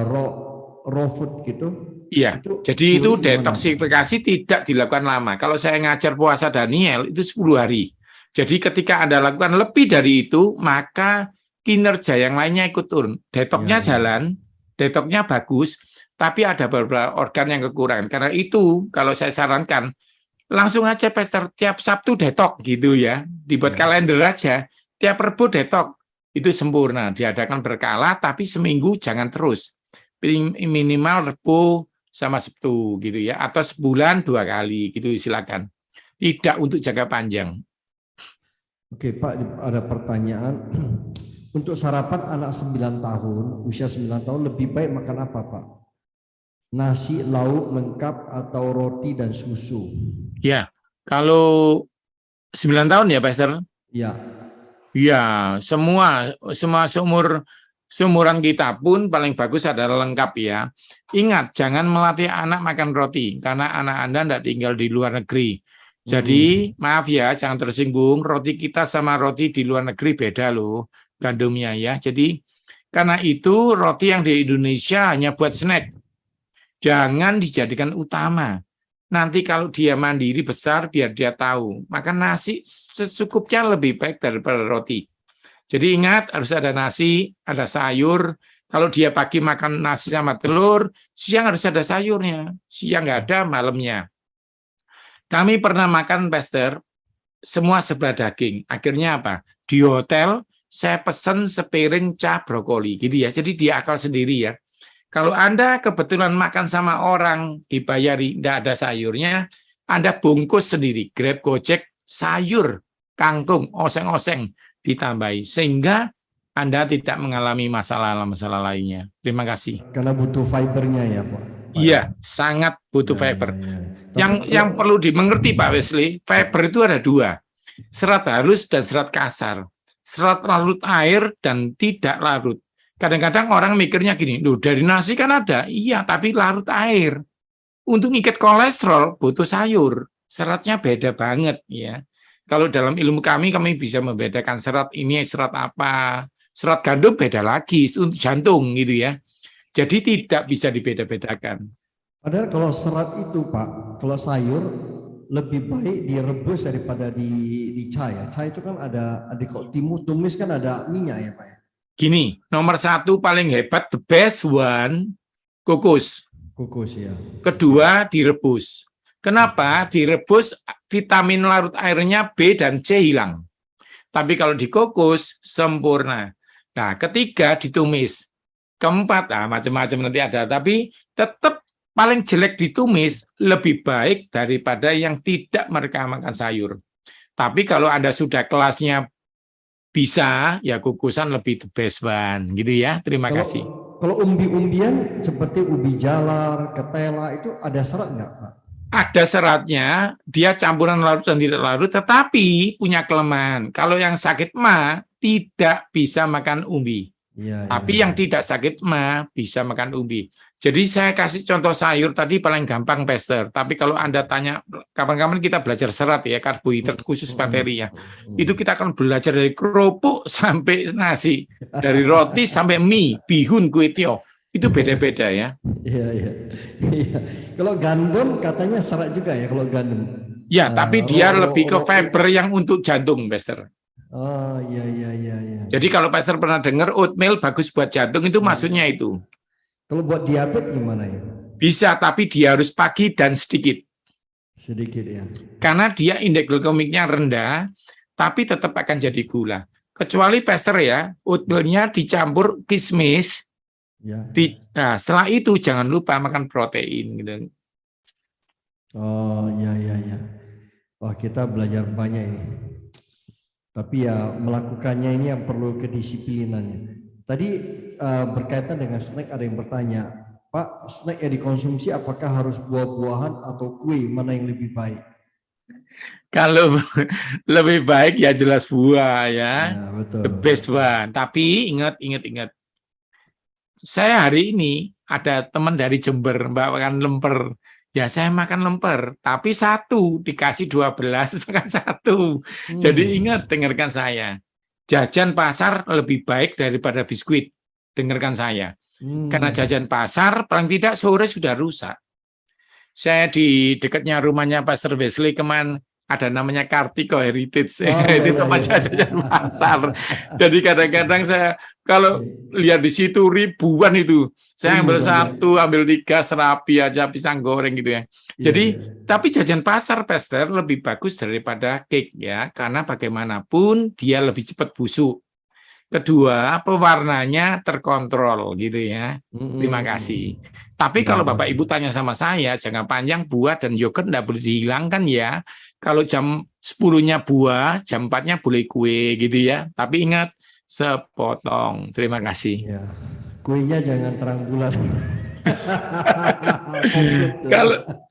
B: raw food gitu.
A: Iya, jadi itu detoksifikasi tidak dilakukan lama. Kalau saya ngajar puasa Daniel, itu 10 hari. Jadi ketika Anda lakukan lebih dari itu, maka kinerja yang lainnya ikut turun. Detoksnya jalan, detoksnya bagus, tapi ada beberapa organ yang kekurangan. Karena itu, kalau saya sarankan, langsung aja Pastor, tiap Sabtu detoks gitu ya. Dibuat kalender aja, tiap Rebo detoks. Itu sempurna, diadakan berkala, tapi seminggu jangan terus. Minimal Rebo, sama Sabtu gitu ya, atau sebulan 2 kali gitu silakan. Tidak untuk jangka panjang.
B: Oke Pak, ada pertanyaan. Untuk sarapan anak 9 tahun, usia 9 tahun lebih baik makan apa Pak? Nasi, lauk lengkap atau roti dan susu?
A: Ya, kalau 9 tahun ya, Pastor?
B: Ya.
A: Ya, semua seumuran kita pun paling bagus adalah lengkap ya. Ingat, jangan melatih anak makan roti karena anak Anda tidak tinggal di luar negeri. Jadi, maaf ya, jangan tersinggung, roti kita sama roti di luar negeri beda loh gandumnya ya. Jadi, karena itu roti yang di Indonesia hanya buat snack. Jangan dijadikan utama. Nanti kalau dia mandiri besar, biar dia tahu. Makan nasi secukupnya lebih baik daripada roti. Jadi ingat, harus ada nasi, ada sayur. Kalau dia pagi makan nasi sama telur, siang harus ada sayurnya. Siang nggak ada, malamnya. Kami pernah makan, Pastor, semua sebelah daging. Akhirnya apa? Di hotel, saya pesen sepiring cah brokoli. Gitu ya. Jadi dia akal sendiri ya. Kalau Anda kebetulan makan sama orang, dibayari, tidak ada sayurnya, Anda bungkus sendiri, Grab, Gojek, sayur, kangkung, oseng-oseng, ditambahi. Sehingga Anda tidak mengalami masalah-masalah lainnya. Terima kasih.
B: Karena butuh fibernya ya Pak?
A: Iya, sangat butuh fiber. Yang perlu dimengerti Pak Wesley, fiber itu ada 2. Serat halus dan serat kasar. Serat larut air dan tidak larut. Kadang-kadang orang mikirnya gini, loh dari nasi kan ada, iya tapi larut air. Untuk ngikat kolesterol butuh sayur, seratnya beda banget ya. Kalau dalam ilmu kami bisa membedakan serat ini serat apa, serat gandum beda lagi untuk jantung gitu ya. Jadi tidak bisa dibeda-bedakan.
B: Padahal kalau serat itu Pak, kalau sayur lebih baik direbus daripada di cai ya. Cai itu kan ada kalau tumis kan ada minyak ya Pak ya.
A: Gini, nomor 1 paling hebat, the best one, kukus.
B: Kukus ya.
A: Kedua, direbus. Kenapa? Direbus, vitamin larut airnya B dan C hilang. Tapi kalau dikukus, sempurna. Nah, ketiga, ditumis. Keempat, macam-macam nanti ada. Tapi tetap paling jelek ditumis, lebih baik daripada yang tidak mereka makan sayur. Tapi kalau Anda sudah kelasnya bisa, ya kukusan lebih the best one, gitu ya. Terima kasih.
B: Kalau umbi-umbian seperti ubi jalar, ketela itu ada serat nggak Pak?
A: Ada seratnya, dia campuran larut dan tidak larut, tetapi punya kelemahan. Kalau yang sakit mah tidak bisa makan umbi. Tapi yang tidak sakit mah bisa makan umbi. Jadi saya kasih contoh sayur tadi paling gampang, Pastor. Tapi kalau Anda tanya, kapan-kapan kita belajar serat ya, karbohidrat khusus materi ya. Itu kita akan belajar dari kerupuk sampai nasi, dari roti sampai mie, bihun, kue tio. Itu beda-beda ya.
B: Iya. Kalau gandum katanya serat juga ya kalau gandum.
A: Ya, tapi dia lebih ke fiber yang untuk jantung, Pastor.
B: Oh iya.
A: Jadi kalau Pastor pernah dengar oatmeal bagus buat jantung, itu maksudnya itu.
B: Kalau buat diabetes gimana ya?
A: Bisa, tapi dia harus pagi dan sedikit.
B: Sedikit ya. Karena
A: dia indeks glikemiknya rendah, tapi tetap akan jadi gula. Kecuali Pastor ya, oatmealnya dicampur kismis.
B: Ya.
A: Nah, setelah itu jangan lupa makan protein gitu.
B: Oh iya. Wah kita belajar banyak ini. Tapi ya melakukannya ini yang perlu kedisiplinannya. Tadi berkaitan dengan snack ada yang bertanya, Pak, snack yang dikonsumsi apakah harus buah-buahan atau kue, mana yang lebih baik?
A: Kalau lebih baik ya jelas buah ya,
B: betul.
A: The best one. Tapi ingat. Saya hari ini ada teman dari Jember makan lemper. Ya saya makan lemper, tapi 1 dikasih 12 makan 1. Jadi ingat, dengarkan saya. Jajan pasar lebih baik daripada biskuit. Dengarkan saya. Karena jajan pasar paling tidak sore sudah rusak. Saya di dekatnya rumahnya Pastor Wesley kemarin ada namanya Kartiko Heritage. Itu tempat jajan pasar. Jadi kadang-kadang saya kalau lihat di situ ribuan itu, saya ambil 1, ambil 3 serapi aja pisang goreng gitu ya. Jadi tapi jajan pasar, Pastor, lebih bagus daripada cake ya, karena bagaimanapun dia lebih cepat busuk. Kedua, pewarnanya terkontrol gitu ya. Terima kasih. Tapi kalau Bapak Ibu tanya sama saya, jangka panjang buah dan yogurt enggak boleh dihilangkan ya. Kalau jam 10-nya buah, jam 4-nya boleh kue gitu ya. Tapi ingat, sepotong. Terima kasih.
B: Ya. Kuenya jangan terang bulan.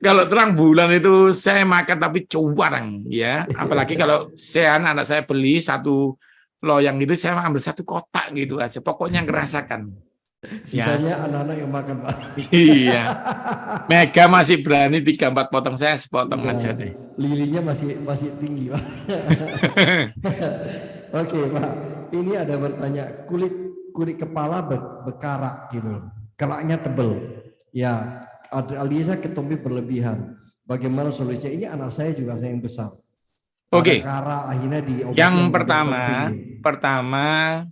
A: Kalau terang bulan itu saya makan tapi cuarang ya. Apalagi kalau anak saya beli satu loyang itu saya ambil satu kotak gitu aja. Pokoknya ngerasakan.
B: Sisanya anak-anak yang makan, Pak.
A: Iya. Mega masih berani 3-4 potong, saya sepotong aja deh.
B: Lilinya masih tinggi, Pak. Oke, Pak. Ini ada bertanya, kulit kepala berkarat gitu. Keraknya tebel. Ya, aliasnya ketombe berlebihan. Bagaimana solusinya? Ini anak saya juga yang besar.
A: Oke.
B: Kara akhirnya
A: Yang pertama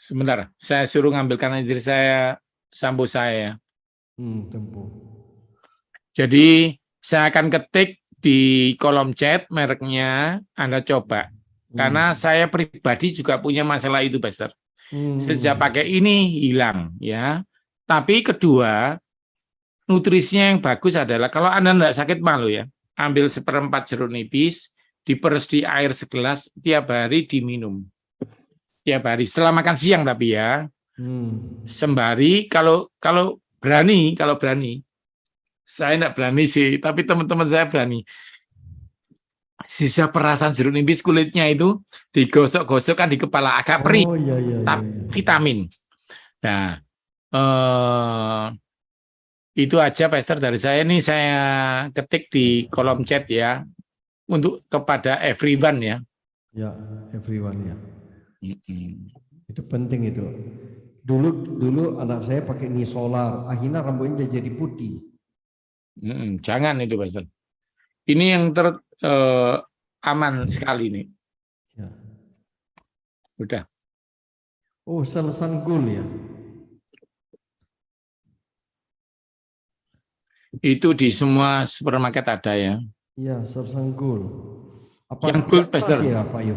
A: sebentar, saya suruh ngambilkan istri saya, sampo saya. Jadi saya akan ketik di kolom chat mereknya, Anda coba. Karena saya pribadi juga punya masalah itu, Pastor. Sejak pakai ini hilang ya. Tapi kedua, nutrisinya yang bagus adalah kalau Anda tidak sakit malu ya, ambil 1/4 jeruk nipis, diperes di air segelas, tiap hari diminum. Tiap hari setelah makan siang tapi ya. Sembari kalau berani, saya tidak berani sih, tapi teman-teman saya berani. Sisa perasan jeruk nipis kulitnya itu digosok-gosokkan di kepala agak perih, vitamin. Nah, itu aja Pastor dari saya. Ini saya ketik di kolom chat ya, untuk kepada everyone ya.
B: Ya, everyone ya. Itu penting itu. Dulu anak saya pakai solar, akhirnya rambutnya jadi putih.
A: Jangan itu Pastor. Ini yang aman sekali nih.
B: Ya.
A: Udah.
B: Oh, Selsan Gold ya.
A: Itu di semua supermarket ada ya.
B: Iya, Selsan Gold. Apa
A: yang gold, Pastor?
B: Ya, Pak Yu?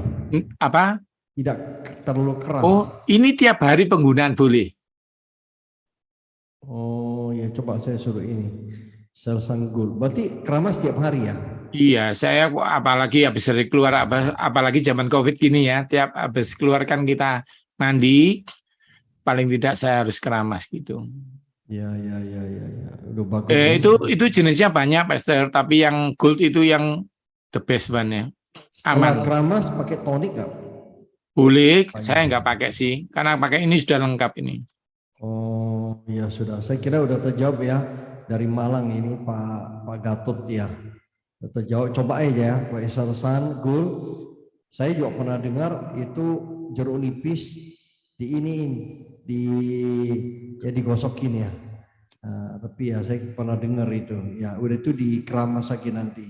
A: Apa?
B: Tidak terlalu keras.
A: Oh, ini tiap hari penggunaan boleh.
B: Oh, ya coba saya suruh ini. Selsan Gold. Berarti keramas tiap hari ya?
A: Iya, saya apalagi habis dari keluar, apalagi zaman COVID gini ya, tiap habis keluarkan kita mandi, paling tidak saya harus keramas gitu.
B: Ya. Udah bagus.
A: Itu jenisnya banyak, Pastor, tapi yang gold itu yang the best one ya. Aman.
B: Keramas pakai tonik nggak?
A: Boleh, saya nggak pakai sih, karena pakai ini sudah lengkap ini.
B: Oh, ya sudah. Saya kira udah terjawab ya. Dari Malang ini Pak Gatot ya. Terjawab, coba aja ya Pak Selsan Gold. Saya juga pernah dengar itu jeruk nipis digosokin ya. Nah, tapi ya saya pernah dengar itu. Ya udah itu dikeramas lagi nanti.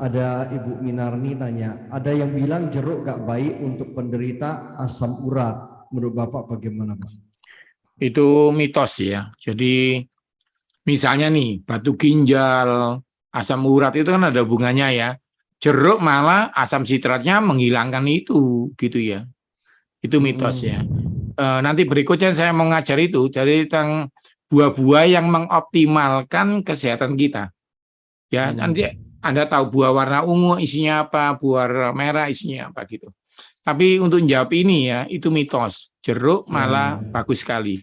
B: Ada Ibu Minarni tanya, ada yang bilang jeruk gak baik untuk penderita asam urat. Menurut Bapak bagaimana, Pak?
A: Itu mitos ya. Jadi misalnya nih, batu ginjal, asam urat itu kan ada hubungannya ya. Jeruk malah asam sitratnya menghilangkan itu, gitu ya. Itu mitos ya. Nanti berikutnya saya mau ngajar itu dari tentang buah-buah yang mengoptimalkan kesehatan kita. Ya, nanti Anda tahu buah warna ungu isinya apa, buah merah isinya apa gitu. Tapi untuk menjawab ini ya, itu mitos. Jeruk malah bagus sekali.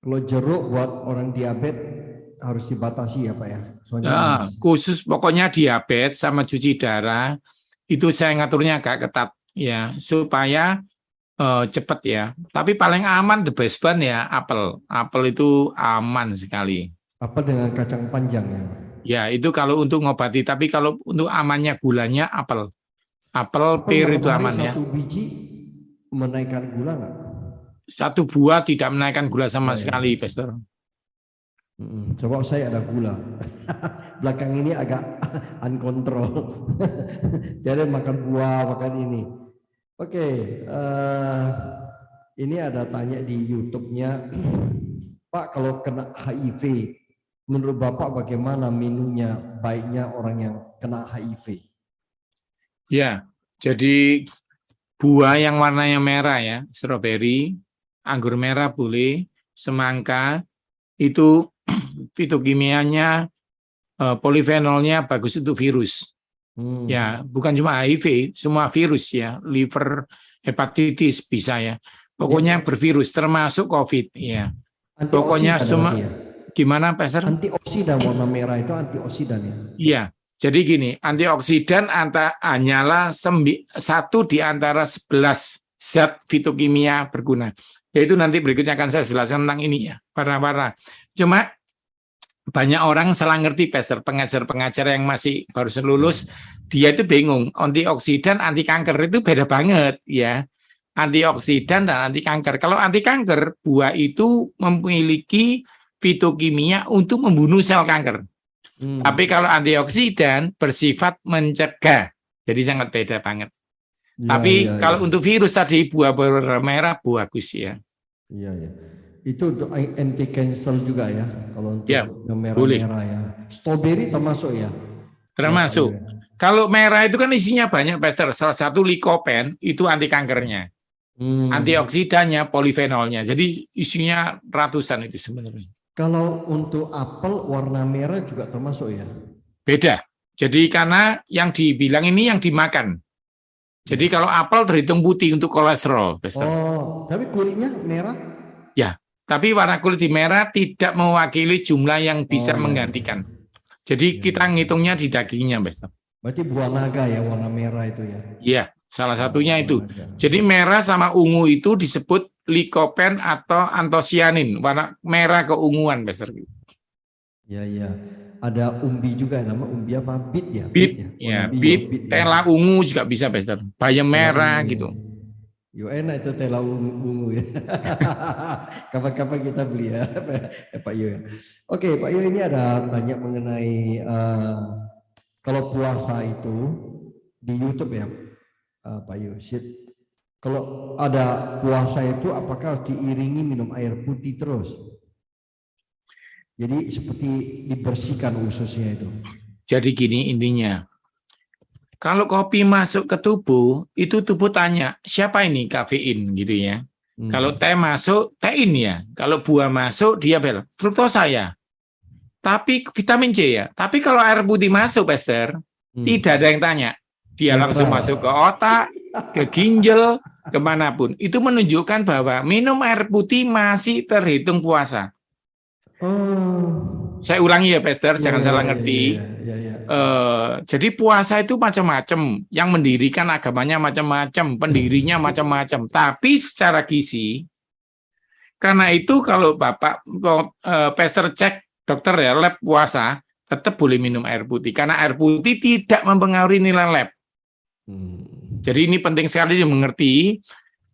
B: Kalau jeruk buat orang diabetes harus dibatasi ya Pak ya?
A: Soalnya khusus pokoknya diabetes sama cuci darah, itu saya ngaturnya agak ketat ya, supaya cepat ya. Tapi paling aman the best one ya apel. Apel itu aman sekali.
B: Apel dengan kacang panjang ya?
A: Ya itu kalau untuk ngobati. Tapi kalau untuk amannya gulanya apel. Apel pir itu aman ya.
B: Satu biji menaikkan gula nggak?
A: Satu buah tidak menaikkan gula sama sekali, Pastor.
B: Coba saya ada gula. Belakang ini agak uncontrol. Jadi makan buah, makan ini. Oke, ini ada tanya di YouTube-nya, Pak kalau kena HIV, menurut Bapak bagaimana minumnya baiknya orang yang kena HIV?
A: Ya, jadi buah yang warnanya merah ya, stroberi, anggur merah boleh, semangka, itu fitokimianya, polifenolnya bagus untuk virus. Ya, bukan cuma HIV, semua virus ya, liver, hepatitis bisa ya. Pokoknya bervirus, termasuk COVID ya. Pokoknya
B: Antioksidan berarti
A: semua,
B: ya.
A: gimana Pastor?
B: Antioksidan warna merah itu antioksidan ya.
A: Iya, jadi gini, antioksidan hanyalah satu di antara 11 zat fitokimia berguna. Yaitu nanti berikutnya akan saya jelaskan tentang ini ya, warna-warna. Cuma banyak orang salah ngerti, Pastor, pengajar-pengajar yang masih baru lulus, dia itu bingung, antioksidan, anti kanker itu beda banget ya. Antioksidan dan anti kanker. Kalau anti kanker, buah itu memiliki fitokimia untuk membunuh sel kanker. Tapi kalau antioksidan bersifat mencegah. Jadi sangat beda banget. Tapi kalau untuk virus tadi buah merah bagus ya.
B: Iya ya. Itu untuk anti cancer juga ya. Kalau untuk
A: Ya,
B: yang
A: boleh.
B: merah-merah ya. Strawberry termasuk ya.
A: Termasuk. Kalau merah itu kan isinya banyak, Pastor. Salah satu likopen itu anti kankernya. Antioksidannya, polifenolnya. Jadi isinya ratusan itu sebenarnya.
B: Kalau untuk apel warna merah juga termasuk ya?
A: Beda. Jadi karena yang dibilang ini yang dimakan. Jadi kalau apel terhitung putih untuk kolesterol. Pastor.
B: Oh, tapi kulitnya merah?
A: Ya, tapi warna kulit merah tidak mewakili jumlah yang bisa menggantikan. Jadi kita ngitungnya di dagingnya, Pastor.
B: Berarti buah naga ya warna merah itu ya?
A: Iya, salah satunya itu. Jadi merah sama ungu itu disebut likopen atau antosianin, warna merah keunguan, Pastor.
B: Ya, ya. Ada umbi juga, nama umbi apa? Bit ya?
A: Bit, ya, bit, tela ungu juga bisa, Pastor. Bayam merah gitu.
B: Yo enak itu tela ungu ya. Kapan-kapan kita beli ya, Pak Yo. Oke, Pak Yo, ini ada banyak mengenai kalau puasa itu di YouTube ya, Pak Yo. Kalau ada puasa itu apakah harus diiringi minum air putih terus? Jadi seperti dibersihkan ususnya itu.
A: Jadi gini intinya. Kalau kopi masuk ke tubuh, itu tubuh tanya, siapa ini kafein gitu ya. Kalau teh masuk, tein ya. Kalau buah masuk, dia bilang, fruktosa ya. Tapi vitamin C ya. Tapi kalau air putih masuk, Pastor, tidak ada yang tanya. Dia langsung masuk ke otak, ke ginjal, kemanapun. Itu menunjukkan bahwa minum air putih masih terhitung puasa. Saya ulangi ya, Pastor, jangan salah ngerti. Jadi puasa itu macam-macam, yang mendirikan agamanya macam-macam, pendirinya macam-macam. Tapi secara gizi, karena itu kalau Bapak Pastor cek dokter ya, lab puasa, tetap boleh minum air putih. Karena air putih tidak mempengaruhi nilai lab. Jadi ini penting sekali dimengerti.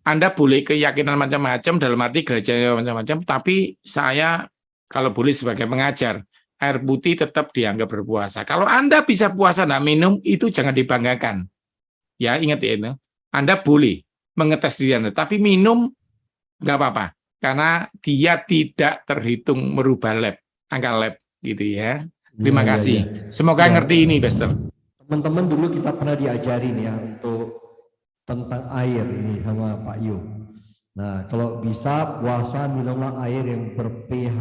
A: Anda boleh keyakinan macam-macam, dalam arti gereja macam-macam, tapi saya kalau boleh sebagai pengajar, air putih tetap dianggap berpuasa. Kalau Anda bisa puasa tidak minum, itu jangan dibanggakan. Ya, ingat ya itu. Anda boleh mengetes diri Anda, tapi minum nggak apa-apa. Karena dia tidak terhitung merubah lab, angka lab gitu ya. Terima kasih. Semoga ngerti ini, Pastor.
B: Teman-teman dulu kita pernah diajarin ya untuk tentang air ini sama Pak Yu. Nah, kalau bisa puasa minumlah air yang ber-pH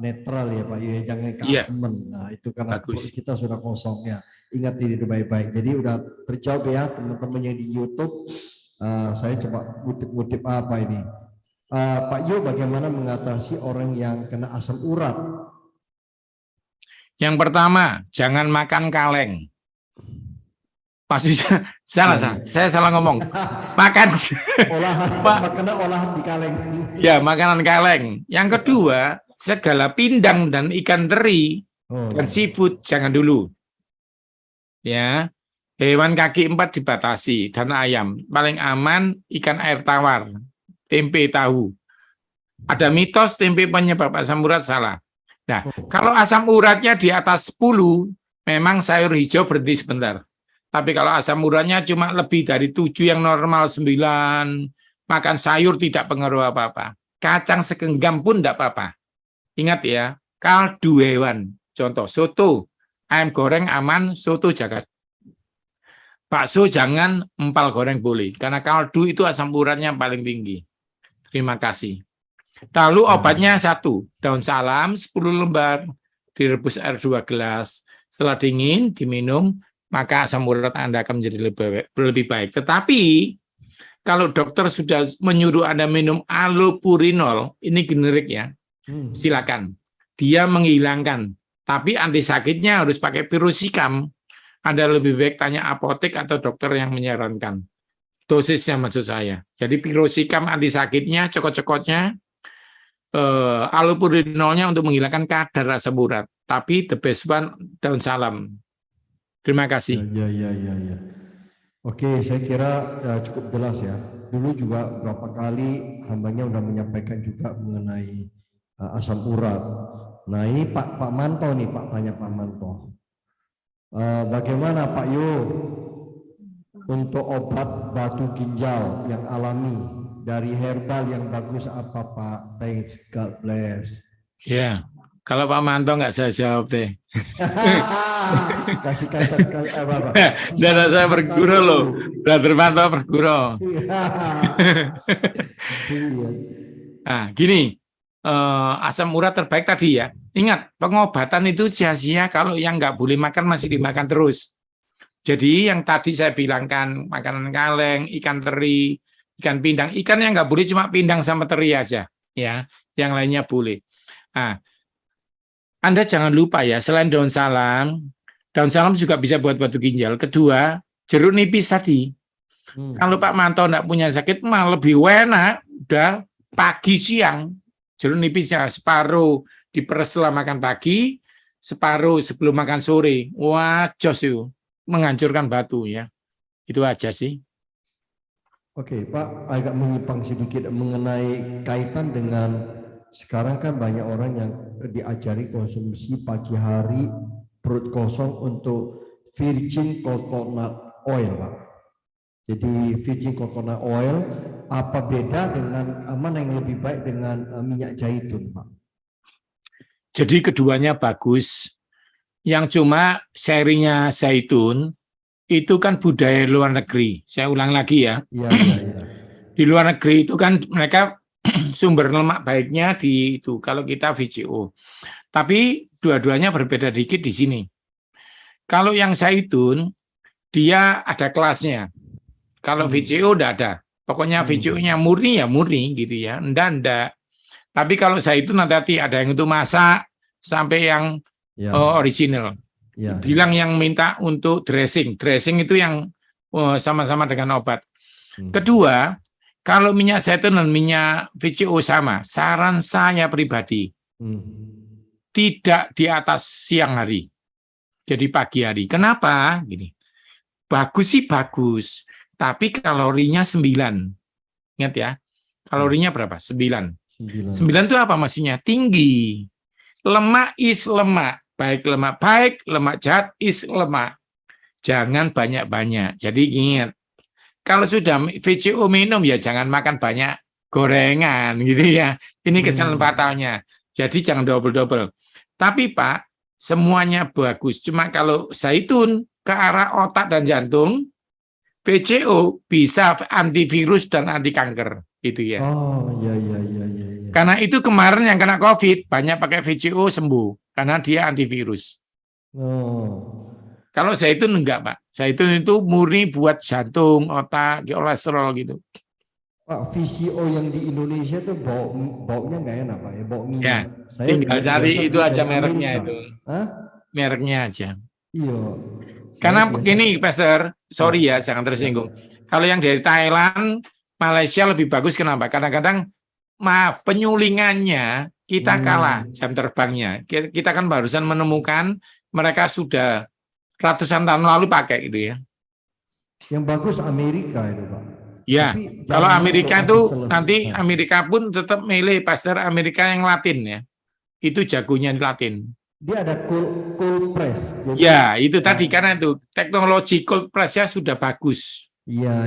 B: netral ya Pak Yu, jangan keasemen. Nah, itu karena kita sudah kosong ya. Ingat ini baik-baik. Jadi udah terjawab ya teman-teman yang di YouTube. Saya coba kutip apa ini. Pak Yu, bagaimana mengatasi orang yang kena asam urat?
A: Yang pertama, jangan makan kaleng. Pasti salah. Saya salah ngomong. Makan
B: makanan olahan di kaleng.
A: Ya, makanan kaleng. Yang kedua, segala pindang dan ikan teri dan seafood jangan dulu. Ya. Hewan kaki 4 dibatasi dan ayam. Paling aman ikan air tawar, tempe tahu. Ada mitos tempe penyebab asam urat, salah. Nah, kalau asam uratnya di atas 10, memang sayur hijau berhenti sebentar. Tapi kalau asam uratnya cuma lebih dari 7 yang normal 9, makan sayur tidak pengaruh apa-apa. Kacang segenggam pun tidak apa-apa. Ingat ya, kaldu hewan. Contoh, soto. Ayam goreng aman, soto jagat. Bakso jangan, empal goreng boleh. Karena kaldu itu asam uratnya paling tinggi. Terima kasih. Lalu obatnya 1, daun salam 10 lembar, direbus air 2 gelas. Setelah dingin, diminum, maka asam urat Anda akan menjadi lebih baik. Tetapi, kalau dokter sudah menyuruh Anda minum allopurinol, ini generik ya, silakan. Dia menghilangkan, tapi anti sakitnya harus pakai pirosikam. Anda lebih baik tanya apotek atau dokter yang menyarankan. Dosisnya maksud saya. Jadi pirosikam anti sakitnya, cokot-cokotnya, allopurinolnya untuk menghilangkan kadar asam urat. Tapi the best one, daun salam. Terima kasih.
B: Ya. Oke, saya kira cukup jelas ya. Dulu juga berapa kali hambanya sudah menyampaikan juga mengenai asam urat. Nah ini Pak Manto nih, Pak tanya Pak Manto. Bagaimana Pak Yo untuk obat batu ginjal yang alami dari herbal yang bagus apa Pak? Thanks, God bless.
A: Ya, kalau Pak Manto nggak saya jawab deh.
B: Kasih kata apa?
A: Darah saya berguru loh, Brother Manto berguru. Nah, gini, asam urat terbaik tadi ya. Ingat, pengobatan itu sia-sia kalau yang nggak boleh makan masih dimakan terus. Jadi yang tadi saya bilangkan, makanan kaleng, ikan teri, ikan pindang. Ikan yang nggak boleh cuma pindang sama teri aja, ya. Yang lainnya boleh. Nah, Anda jangan lupa ya, selain daun salam juga bisa buat batu ginjal. Kedua, jeruk nipis tadi. Kalau Pak Manto nggak punya sakit, mah lebih enak, udah pagi siang. Jeruk nipisnya separuh diperes setelah makan pagi, separuh sebelum makan sore. Wah, jos itu. Menghancurkan batu ya. Itu aja sih.
B: Oke, Pak, agak menyimpang sedikit mengenai kaitan dengan sekarang kan banyak orang yang diajari konsumsi pagi hari perut kosong untuk virgin coconut oil, Pak. Jadi virgin coconut oil apa beda dengan mana yang lebih baik dengan minyak zaitun, Pak?
A: Jadi keduanya bagus. Yang cuma sharingnya zaitun itu kan budaya luar negeri. Saya ulang lagi ya.
B: Iya.
A: Di luar negeri itu kan mereka sumber lemak baiknya di itu. Kalau kita VGO. Tapi dua-duanya berbeda dikit di sini. Kalau yang zaitun dia ada kelasnya. Kalau VGO udah ada. Pokoknya VGO-nya murni ya murni gitu ya. Enggak. Tapi kalau zaitun nanti ada yang itu masak sampai yang original. Bilang yang minta untuk dressing itu yang sama-sama dengan obat. Kedua, kalau minyak zaitun dan minyak VGO sama, saran saya pribadi tidak di atas siang hari, jadi pagi hari. Kenapa? Gini, bagus sih bagus, tapi kalorinya 9. Ingat ya, kalorinya berapa? 9 itu apa maksudnya? Tinggi. Lemak is lemak. Baik lemak jahat is lemak. Jangan banyak-banyak. Jadi ingat, kalau sudah VGO minum ya jangan makan banyak gorengan gitu ya. Ini kesalahan fatalnya. Jadi jangan double-double. Tapi Pak, semuanya bagus. Cuma kalau zaitun ke arah otak dan jantung, VGO bisa antivirus dan anti kanker gitu ya.
B: Oh, iya.
A: Karena itu kemarin yang kena COVID banyak pakai VGO sembuh karena dia antivirus. Kalau zaitun enggak, Pak. Zaitun itu murni buat jantung, otak, kolesterol gitu.
B: Pak, VCO yang di Indonesia tuh baunya nggak enak, Pak ya, bau minyak.
A: Ya, tinggal cari itu aja mereknya itu. Mereknya aja.
B: Iya.
A: Karena begini, Pastor, sorry ya, jangan tersinggung. Kalau yang dari Thailand, Malaysia lebih bagus, kenapa? Kadang-kadang, maaf, penyulingannya kita kalah jam terbangnya. Kita kan barusan menemukan mereka sudah ratusan tahun lalu pakai gitu ya.
B: Yang bagus Amerika itu, Pak.
A: Ya, kalau Amerika itu nanti Amerika pun tetap milih Pastor Amerika yang Latin ya. Itu jagonya di Latin.
B: Dia ada cold press.
A: Jadi, ya, itu tadi karena itu teknologi cold press-nya sudah bagus.
B: Iya,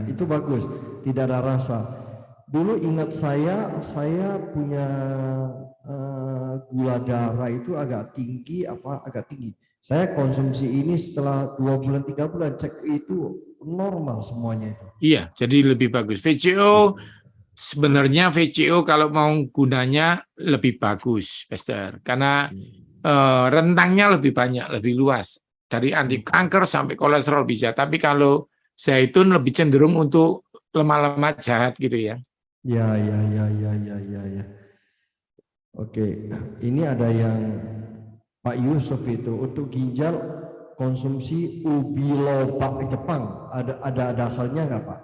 B: itu bagus. Tidak ada rasa. Dulu ingat saya punya gula darah itu agak tinggi, Saya konsumsi ini setelah 2 bulan 3 bulan cek itu normal semuanya itu.
A: Iya, jadi lebih bagus. VCO sebenarnya VCO kalau mau gunanya lebih bagus, Pastor, karena rentangnya lebih banyak, lebih luas. Dari anti kanker sampai kolesterol bisa. Tapi kalau zaitun lebih cenderung untuk lemak-lemak jahat gitu ya.
B: Ya. Oke, ini ada yang Pak Yusuf itu untuk ginjal konsumsi ubi lobak Jepang ada asalnya nggak Pak?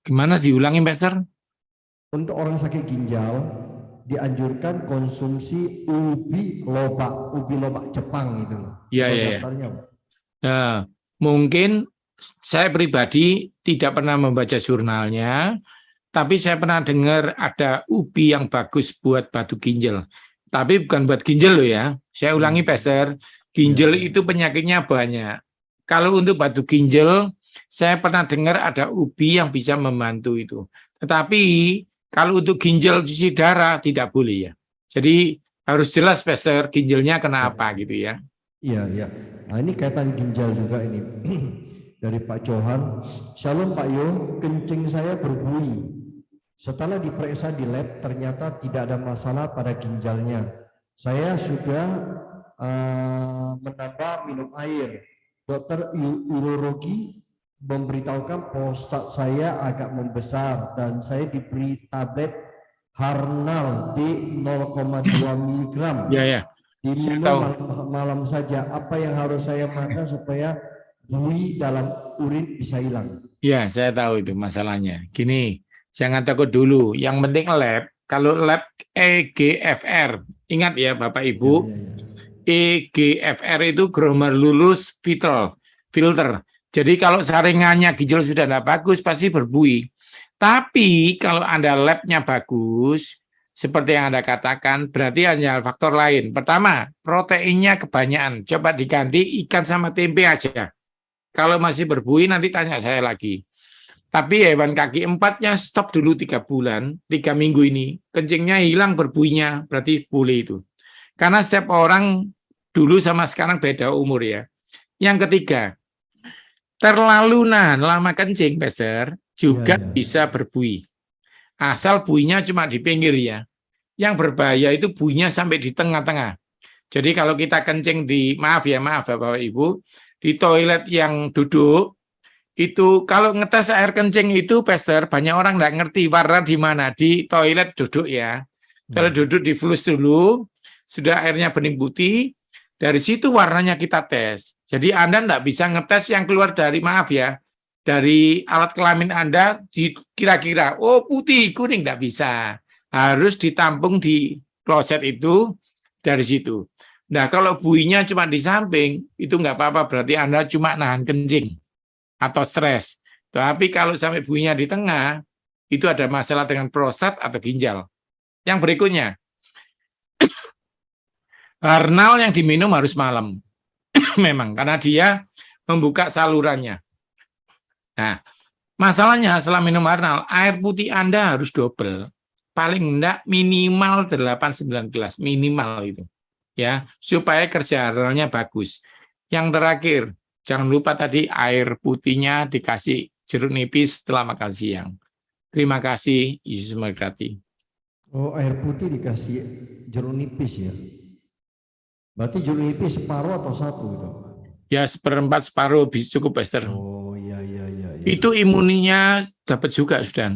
A: Gimana diulangi, Pastor?
B: Untuk orang sakit ginjal dianjurkan konsumsi ubi lobak Jepang itu.
A: Iya,
B: Ada
A: iya, iya.
B: dasarnya Pak?
A: Nah, mungkin saya pribadi tidak pernah membaca jurnalnya, tapi saya pernah dengar ada ubi yang bagus buat batu ginjal. Tapi bukan buat ginjal loh ya. Saya ulangi, Pastor. Ginjal
B: Ya.
A: itu penyakitnya banyak. Kalau untuk batu ginjal, saya pernah dengar ada ubi yang bisa membantu itu. Tetapi kalau untuk ginjal cuci darah tidak boleh ya. Jadi harus jelas, Pastor, ginjalnya kenapa gitu ya.
B: Iya. Nah ini kaitan ginjal juga ini. Dari Pak Johan. Shalom Pak Yo, kencing saya berbuih. Setelah diperiksa di lab, ternyata tidak ada masalah pada ginjalnya. Saya sudah menambah minum air. Dokter urologi memberitahukan prostat saya agak membesar dan saya diberi tablet Harnal D 0,2 mg.
A: Ya.
B: Diminum malam saja. Apa yang harus saya makan supaya buih dalam urin bisa hilang?
A: Ya, saya tahu itu masalahnya. Gini, jangan takut dulu. Yang penting lab. Kalau lab EGFR, ingat ya Bapak Ibu, EGFR itu glomerulus filter. Jadi kalau saringannya ginjal sudah tidak bagus, pasti berbuih. Tapi kalau Anda labnya bagus, seperti yang Anda katakan, berarti hanya faktor lain. Pertama, proteinnya kebanyakan. Coba diganti ikan sama tempe aja. Kalau masih berbuih, nanti tanya saya lagi. Tapi hewan kaki empatnya stop dulu 3 bulan, 3 minggu ini. Kencingnya hilang berbuihnya, berarti boleh itu. Karena setiap orang dulu sama sekarang beda umur ya. Yang ketiga, terlalu nahan lama kencing, Pastor, juga bisa berbuih. Asal buihnya cuma di pinggir ya. Yang berbahaya itu buihnya sampai di tengah-tengah. Jadi kalau kita kencing maaf ya Bapak Ibu, di toilet yang duduk, itu kalau ngetes air kencing itu, Pastor, banyak orang nggak ngerti warna di mana. Di toilet duduk ya. Kalau duduk di flus dulu, sudah airnya bening putih, dari situ warnanya kita tes. Jadi Anda nggak bisa ngetes yang keluar dari, maaf ya, dari alat kelamin Anda, kira-kira, oh putih, kuning, nggak bisa. Harus ditampung di kloset itu, dari situ. Nah, kalau buihnya cuma di samping, itu nggak apa-apa, berarti Anda cuma nahan kencing atau stres. Tapi kalau sampai buihnya di tengah, itu ada masalah dengan prostat atau ginjal. Yang berikutnya, Harnal yang diminum harus malam. Memang, karena dia membuka salurannya. Nah, masalahnya setelah minum Harnal, air putih Anda harus double. Paling enggak minimal 8-9 gelas, minimal itu. Ya, supaya kerja Harnalnya bagus. Yang terakhir, jangan lupa tadi air putihnya dikasih jeruk nipis setelah makan siang. Terima kasih, Yesus memberkati.
B: Oh, air putih dikasih jeruk nipis ya? Berarti jeruk nipis separuh atau satu itu?
A: Ya, seperempat, separuh bisa cukup, Pastor.
B: Oh, iya.
A: Itu imuninya dapat juga, sudah.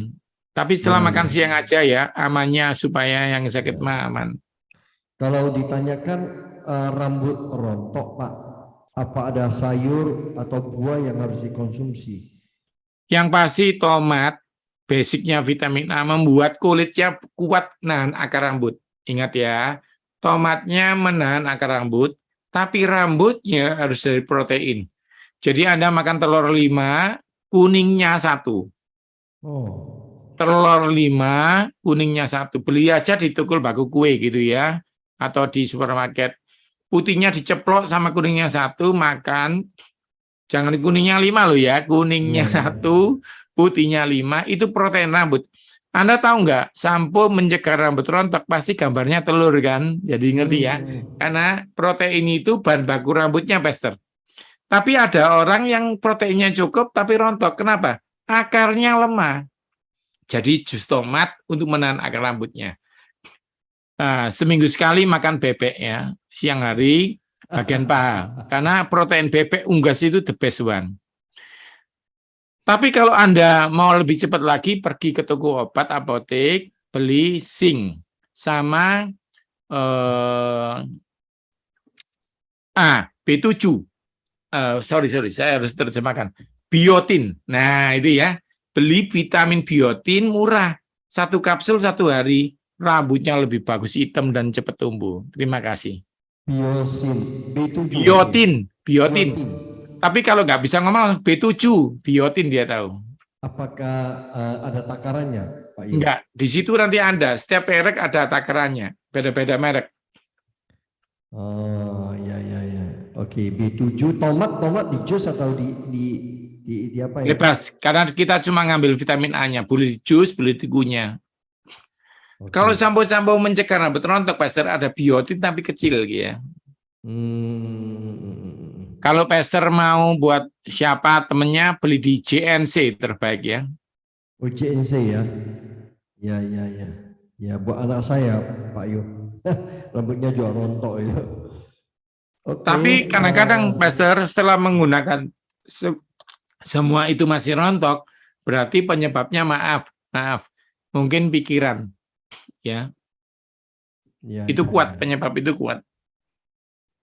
A: Tapi setelah makan siang aja ya, amannya supaya yang sakit aman.
B: Kalau ditanyakan rambut rontok, Pak, apa ada sayur atau buah yang harus dikonsumsi?
A: Yang pasti tomat, basicnya vitamin A, membuat kulitnya kuat nahan akar rambut. Ingat ya, tomatnya menahan akar rambut, tapi rambutnya harus dari protein. Jadi Anda makan telur 5, kuningnya 1. Telur 5, kuningnya 1. Beli aja di tukul baku kue gitu ya, atau di supermarket. Putihnya diceplok sama kuningnya 1, makan. Jangan kuningnya 5 loh ya, kuningnya 1, putihnya 5, itu protein rambut. Anda tahu nggak, sampo mencegah rambut rontok pasti gambarnya telur kan? Jadi ngerti ya? Karena protein itu bahan baku rambutnya, Pastor. Tapi ada orang yang proteinnya cukup tapi rontok. Kenapa? Akarnya lemah. Jadi jus tomat untuk menahan akar rambutnya. Nah, seminggu sekali makan bebek ya, siang hari bagian paha. Karena protein bebek unggas itu the best one. Tapi kalau Anda mau lebih cepat lagi, pergi ke toko obat apotek, beli zinc sama B7. Sorry, saya harus terjemahkan. Biotin. Nah, itu ya. Beli vitamin biotin murah. 1 kapsul 1 hari. Rambutnya lebih bagus, hitam dan cepat tumbuh. Terima kasih.
B: Biosin, B7.
A: Biotin.
B: Biotin.
A: Tapi kalau nggak bisa ngomong B7, biotin dia tahu.
B: Apakah ada takarannya, Pak Yu?
A: Enggak, di situ nanti Anda, setiap merek ada takarannya, beda-beda merek.
B: Oh, ya. Oke, B7, tomat di jus atau di apa ya?
A: Bebas, karena kita cuma ngambil vitamin A-nya, boleh di jus, boleh dikunyah.
B: Okay.
A: Kalau sampo-sampo mencegah rambut rontok, Pastor, ada biotin tapi kecil ya. Kalau Pastor mau buat siapa temennya, beli di JNC terbaik ya.
B: Oh, JNC ya. Ya. Ya, buat anak saya, Pak Yu. Rambutnya juga rontok ya. Okay.
A: Tapi kadang-kadang Pastor setelah menggunakan semua itu masih rontok, berarti penyebabnya maaf, mungkin pikiran, ya. Itu kuat, penyebab itu kuat.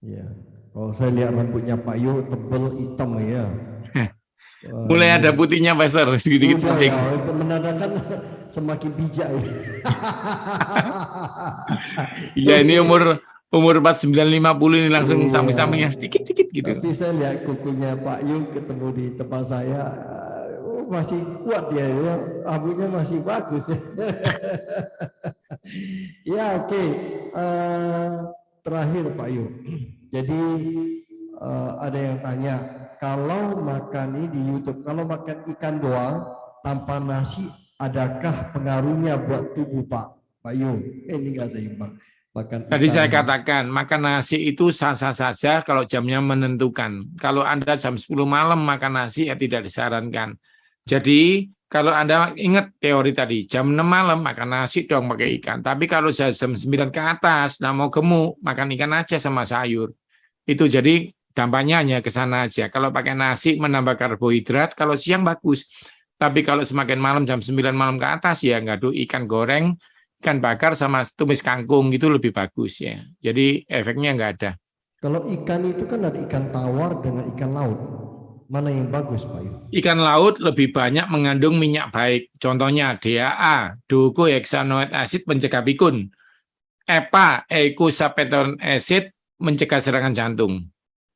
B: Ya, kalau saya lihat rambutnya Pak Yu tebal hitam ya.
A: Mulai ada putihnya, Pastor, sedikit samping.
B: Ya, menandakan semakin bijak ya.
A: Iya, ini umur 49-50 ini langsung samping-sampingnya sedikit-sedikit gitu.
B: Tapi saya lihat kukunya Pak Yu ketemu di tempat saya, masih kuat ya, rambutnya masih bagus ya. Ya, oke. Terakhir Pak Yu. Jadi ada yang tanya, kalau makan ini di YouTube, kalau makan ikan doang tanpa nasi, adakah pengaruhnya buat tubuh Pak Yu? Ini nggak seimbang.
A: Tadi saya katakan, makan nasi itu sah-sah saja kalau jamnya menentukan. Kalau Anda jam 10 malam makan nasi, ya tidak disarankan. Jadi, kalau Anda ingat teori tadi, jam 6 malam makan nasi dong pakai ikan. Tapi kalau jam 9 ke atas, nah mau gemuk, makan ikan aja sama sayur. Itu jadi dampaknya hanya ke sana aja. Kalau pakai nasi menambah karbohidrat, kalau siang bagus. Tapi kalau semakin malam jam 9 malam ke atas, ya nggak ada ikan goreng, ikan bakar sama tumis kangkung itu lebih bagus ya. Jadi efeknya nggak ada.
B: Kalau ikan itu kan ada ikan tawar dengan ikan laut. Mana yang bagus, Pak Yu?
A: Ikan laut lebih banyak mengandung minyak baik. Contohnya DHA, dougohexanoid acid mencegah pikun. EPA, eicosapentaenoic acid mencegah serangan jantung.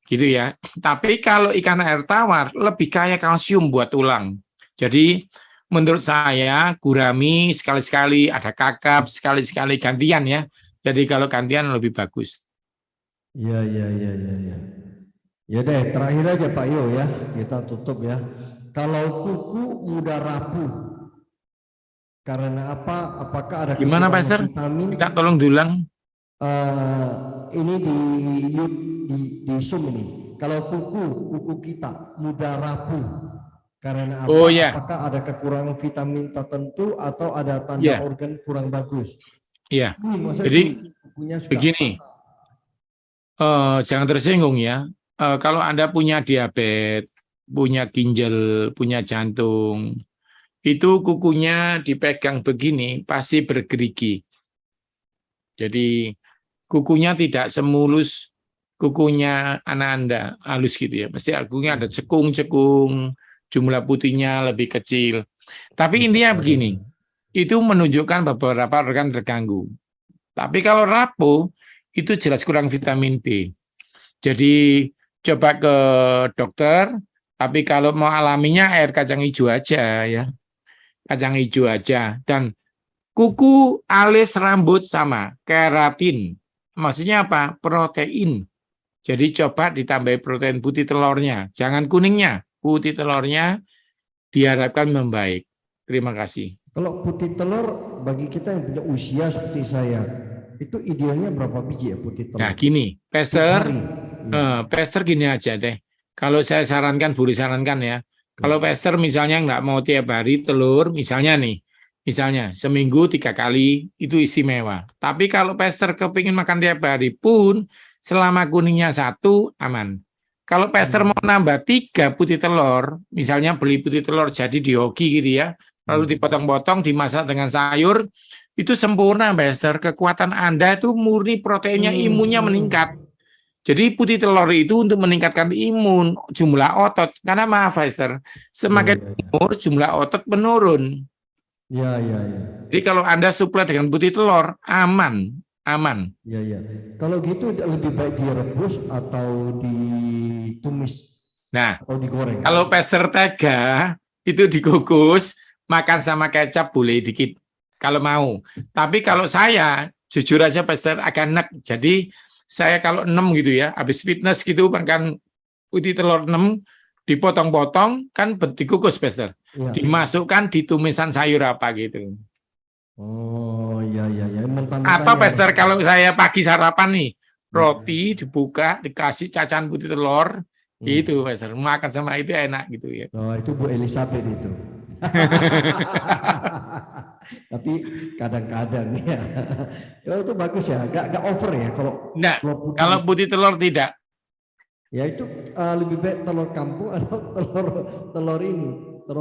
A: Gitu ya. Tapi kalau ikan air tawar lebih kaya kalsium buat tulang. Jadi menurut saya gurami sekali-sekali, ada kakap sekali-sekali, gantian ya. Jadi kalau gantian lebih bagus.
B: Ya. Ya deh, terakhir aja Pak Yo ya, kita tutup ya. Kalau kuku mudah rapuh, karena apa? Apakah ada
A: gimana Pastor?
B: Vitamin?
A: Kita tolong dulang.
B: Ini di Zoom ini. Kalau kuku kita mudah rapuh, karena apa?
A: Oh, ya.
B: Apakah ada kekurangan vitamin tertentu atau ada tanda organ kurang bagus?
A: Iya. Jadi begini, jangan tersinggung ya. Kalau Anda punya diabetes, punya ginjal, punya jantung, itu kukunya dipegang begini pasti bergerigi. Jadi kukunya tidak semulus kukunya anak Anda, halus gitu ya. Pasti kukunya ada cekung-cekung, jumlah putihnya lebih kecil. Tapi intinya begini, itu menunjukkan beberapa organ terganggu. Tapi kalau rapuh, itu jelas kurang vitamin B. Jadi coba ke dokter, tapi kalau mau alaminya air kacang hijau aja ya. Kacang hijau aja. Dan kuku, alis, rambut sama, keratin. Maksudnya apa? Protein. Jadi coba ditambah protein putih telurnya. Jangan kuningnya, putih telurnya diharapkan membaik. Terima kasih.
B: Kalau putih telur bagi kita yang punya usia seperti saya, itu idealnya berapa biji ya putih telur?
A: Nah, gini,
B: Tiap hari. Iya.
A: pester gini aja deh. Kalau saya sarankan, Buri sarankan ya. Kalau pester misalnya nggak mau tiap hari telur, misalnya nih, misalnya seminggu 3 kali, itu istimewa. Tapi kalau pester kepingin makan tiap hari pun, selama kuningnya 1, aman. Kalau pester mau nambah 3 putih telur, misalnya beli putih telur jadi di hoki gitu ya, lalu dipotong-potong, dimasak dengan sayur, itu sempurna, Bester. Kekuatan Anda itu murni proteinnya, imunnya meningkat. Jadi putih telur itu untuk meningkatkan imun, jumlah otot. Karena maaf, Bester, semakin umur jumlah otot menurun.
B: Ya, ya, ya.
A: Jadi kalau Anda suplai dengan putih telur, aman, aman.
B: Ya, ya. Kalau gitu lebih baik direbus atau ditumis
A: Nah,
B: atau digoreng.
A: kalau Bester tega, itu dikukus, makan sama kecap boleh dikit. Kalau mau. Tapi kalau saya, jujur aja Pastor agak enak. Jadi saya kalau 6 gitu ya, habis fitness gitu makan putih telur 6, dipotong-potong, kan dikukus Pastor.
B: Ya.
A: Dimasukkan di tumisan sayur apa gitu.
B: Oh, ya, ya, ya.
A: Atau Pastor kalau saya pagi sarapan nih, roti dibuka, dikasih cacahan putih telur, itu Pastor. Makan sama itu enak gitu ya.
B: Oh, itu Bu Elizabeth itu. Tapi kadang-kadang ya. Oh, itu bagus ya, gak over ya kalau.
A: Nah, kalau putih telur tidak.
B: Ya itu lebih baik telur kampung atau telur ini.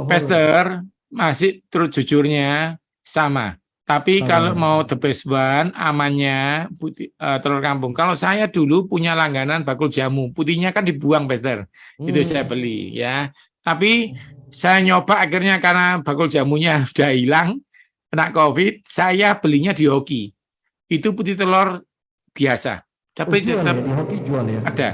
A: Pastor masih terus jujurnya sama. Tapi kalau mau the best one, amannya putih, telur kampung. Kalau saya dulu punya langganan bakul jamu, putihnya kan dibuang, Pastor. Itu saya beli ya. Tapi saya nyoba akhirnya karena bakul jamunya udah hilang, kena COVID, saya belinya di hoki. Itu putih telur biasa. Tapi
B: jual
A: tetap
B: ya, di hoki jual ya.
A: ada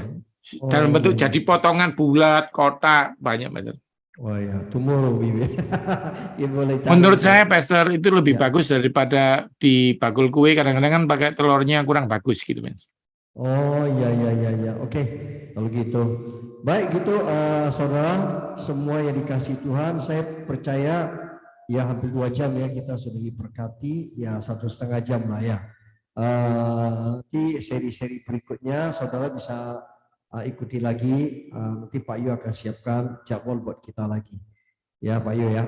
A: dalam bentuk jadi potongan bulat, kotak, banyak, Pastor.
B: Oh ya, tomorrow ya, boleh cari.
A: Menurut saya, Pastor, itu lebih bagus daripada di bakul kue. Kadang-kadang kan pakai telurnya kurang bagus gitu, men.
B: Oh ya, ya, ya, ya. Oke, kalau gitu. Baik gitu, saudara, semua yang dikasih Tuhan, saya percaya ya hampir 2 jam ya kita sudah diberkati, ya 1,5 jam lah ya. Nanti seri-seri berikutnya saudara bisa ikuti lagi, nanti Pak Yu akan siapkan jadwal buat kita lagi ya Pak Yu ya.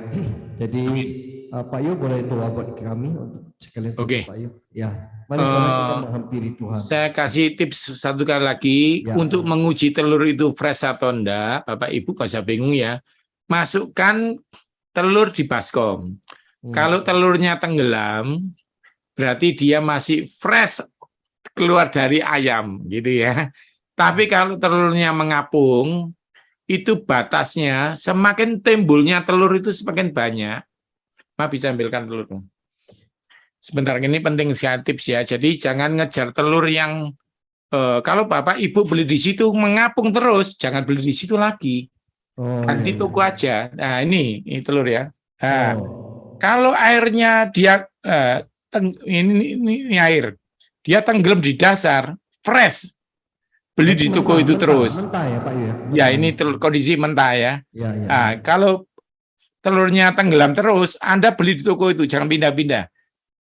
B: Jadi Pak Yu boleh doa buat kami untuk sekalian Pak Yu ya. Mari saudara kita menghampiri Tuhan.
A: Saya kasih tips satu kali lagi ya. Untuk menguji telur itu fresh atau enggak, Bapak Ibu gak usah bingung ya, masukkan telur di baskom. Kalau telurnya tenggelam berarti dia masih fresh keluar dari ayam gitu ya. Tapi kalau telurnya mengapung, itu batasnya semakin timbulnya telur itu semakin banyak. Ma bisa ambilkan telur. Sebentar, ini penting sekali tips ya. Jadi jangan ngejar telur yang kalau Bapak Ibu beli di situ mengapung terus, jangan beli di situ lagi. Ganti toko aja. Nah, ini telur ya. Nah, kalau airnya dia ini air, dia tenggelam di dasar, fresh. Beli di toko itu terus.
B: Mentah ya Pak ya?
A: Ya, ini telur kondisi mentah ya.
B: Ya, ya.
A: Nah, kalau telurnya tenggelam terus, Anda beli di toko itu, jangan pindah-pindah.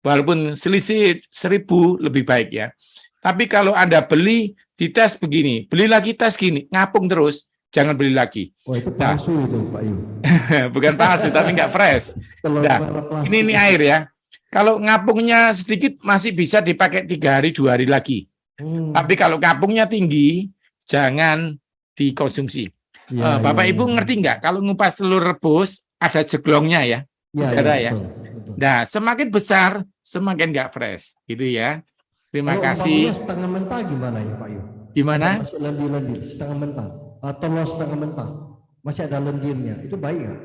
A: Walaupun selisih 1.000 lebih baik ya. Tapi kalau Anda beli di tes begini, beli lagi tes gini, ngapung terus, jangan beli lagi.
B: Oh, itu palsu itu Pak Yu.
A: Bukan palsu, tapi nggak fresh. Nah, ini air ya. Kalau ngapungnya sedikit masih bisa dipakai 3 hari, 2 hari lagi. Tapi kalau ngapungnya tinggi, jangan dikonsumsi. Bapak Ibu ngerti nggak? Kalau ngupas telur rebus, ada jeglongnya ya. Udara ya. Nah, semakin besar, semakin nggak fresh. Gitu ya. Terima kasih.
B: Setengah mentah gimana ya Pak Yu?
A: Gimana?
B: Masuk lendir-lendir, setengah mentah. Telur setengah mentah. Masih ada lendirnya. Itu baik nggak?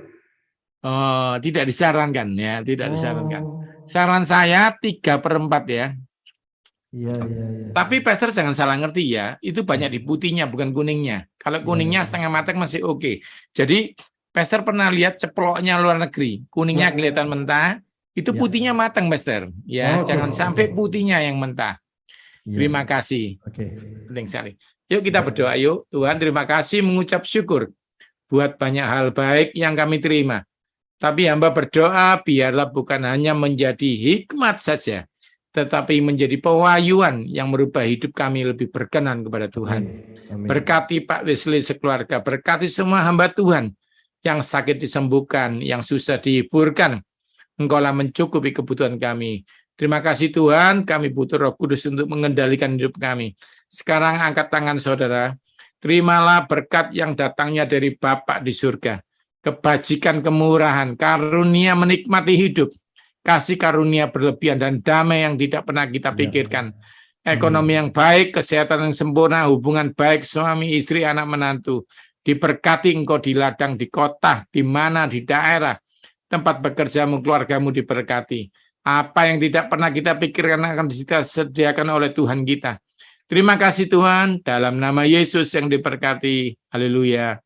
A: Oh, tidak disarankan ya. Tidak disarankan. Saran saya 3/4 ya.
B: Iya, iya, iya.
A: Tapi Pastor jangan salah ngerti ya, itu banyak di putihnya bukan kuningnya. Kalau kuningnya setengah matang masih oke. Jadi Pastor pernah lihat ceploknya luar negeri, kuningnya kelihatan mentah, itu putihnya matang Pastor. Ya, jangan sampai putihnya yang mentah. Terima kasih. Penting sekali. Yuk kita berdoa yuk. Tuhan terima kasih mengucap syukur buat banyak hal baik yang kami terima. Tapi hamba berdoa biarlah bukan hanya menjadi hikmat saja, tetapi menjadi pewahyuan yang merubah hidup kami lebih berkenan kepada Tuhan.
B: Amin.
A: Berkati Pak Wesley sekeluarga, berkati semua hamba Tuhan yang sakit disembuhkan, yang susah dihiburkan. Engkaulah mencukupi kebutuhan kami. Terima kasih Tuhan, kami butuh Roh Kudus untuk mengendalikan hidup kami. Sekarang angkat tangan saudara, terimalah berkat yang datangnya dari Bapa di surga. Kebajikan, kemurahan, karunia menikmati hidup, kasih karunia berlebihan dan damai yang tidak pernah kita pikirkan. Ekonomi yang baik, kesehatan yang sempurna, hubungan baik suami, istri, anak, menantu. Diberkati engkau di ladang, di kota, di mana, di daerah. Tempat bekerjamu, keluargamu diberkati. Apa yang tidak pernah kita pikirkan akan disediakan oleh Tuhan kita. Terima kasih Tuhan, dalam nama Yesus yang diberkati. Haleluya.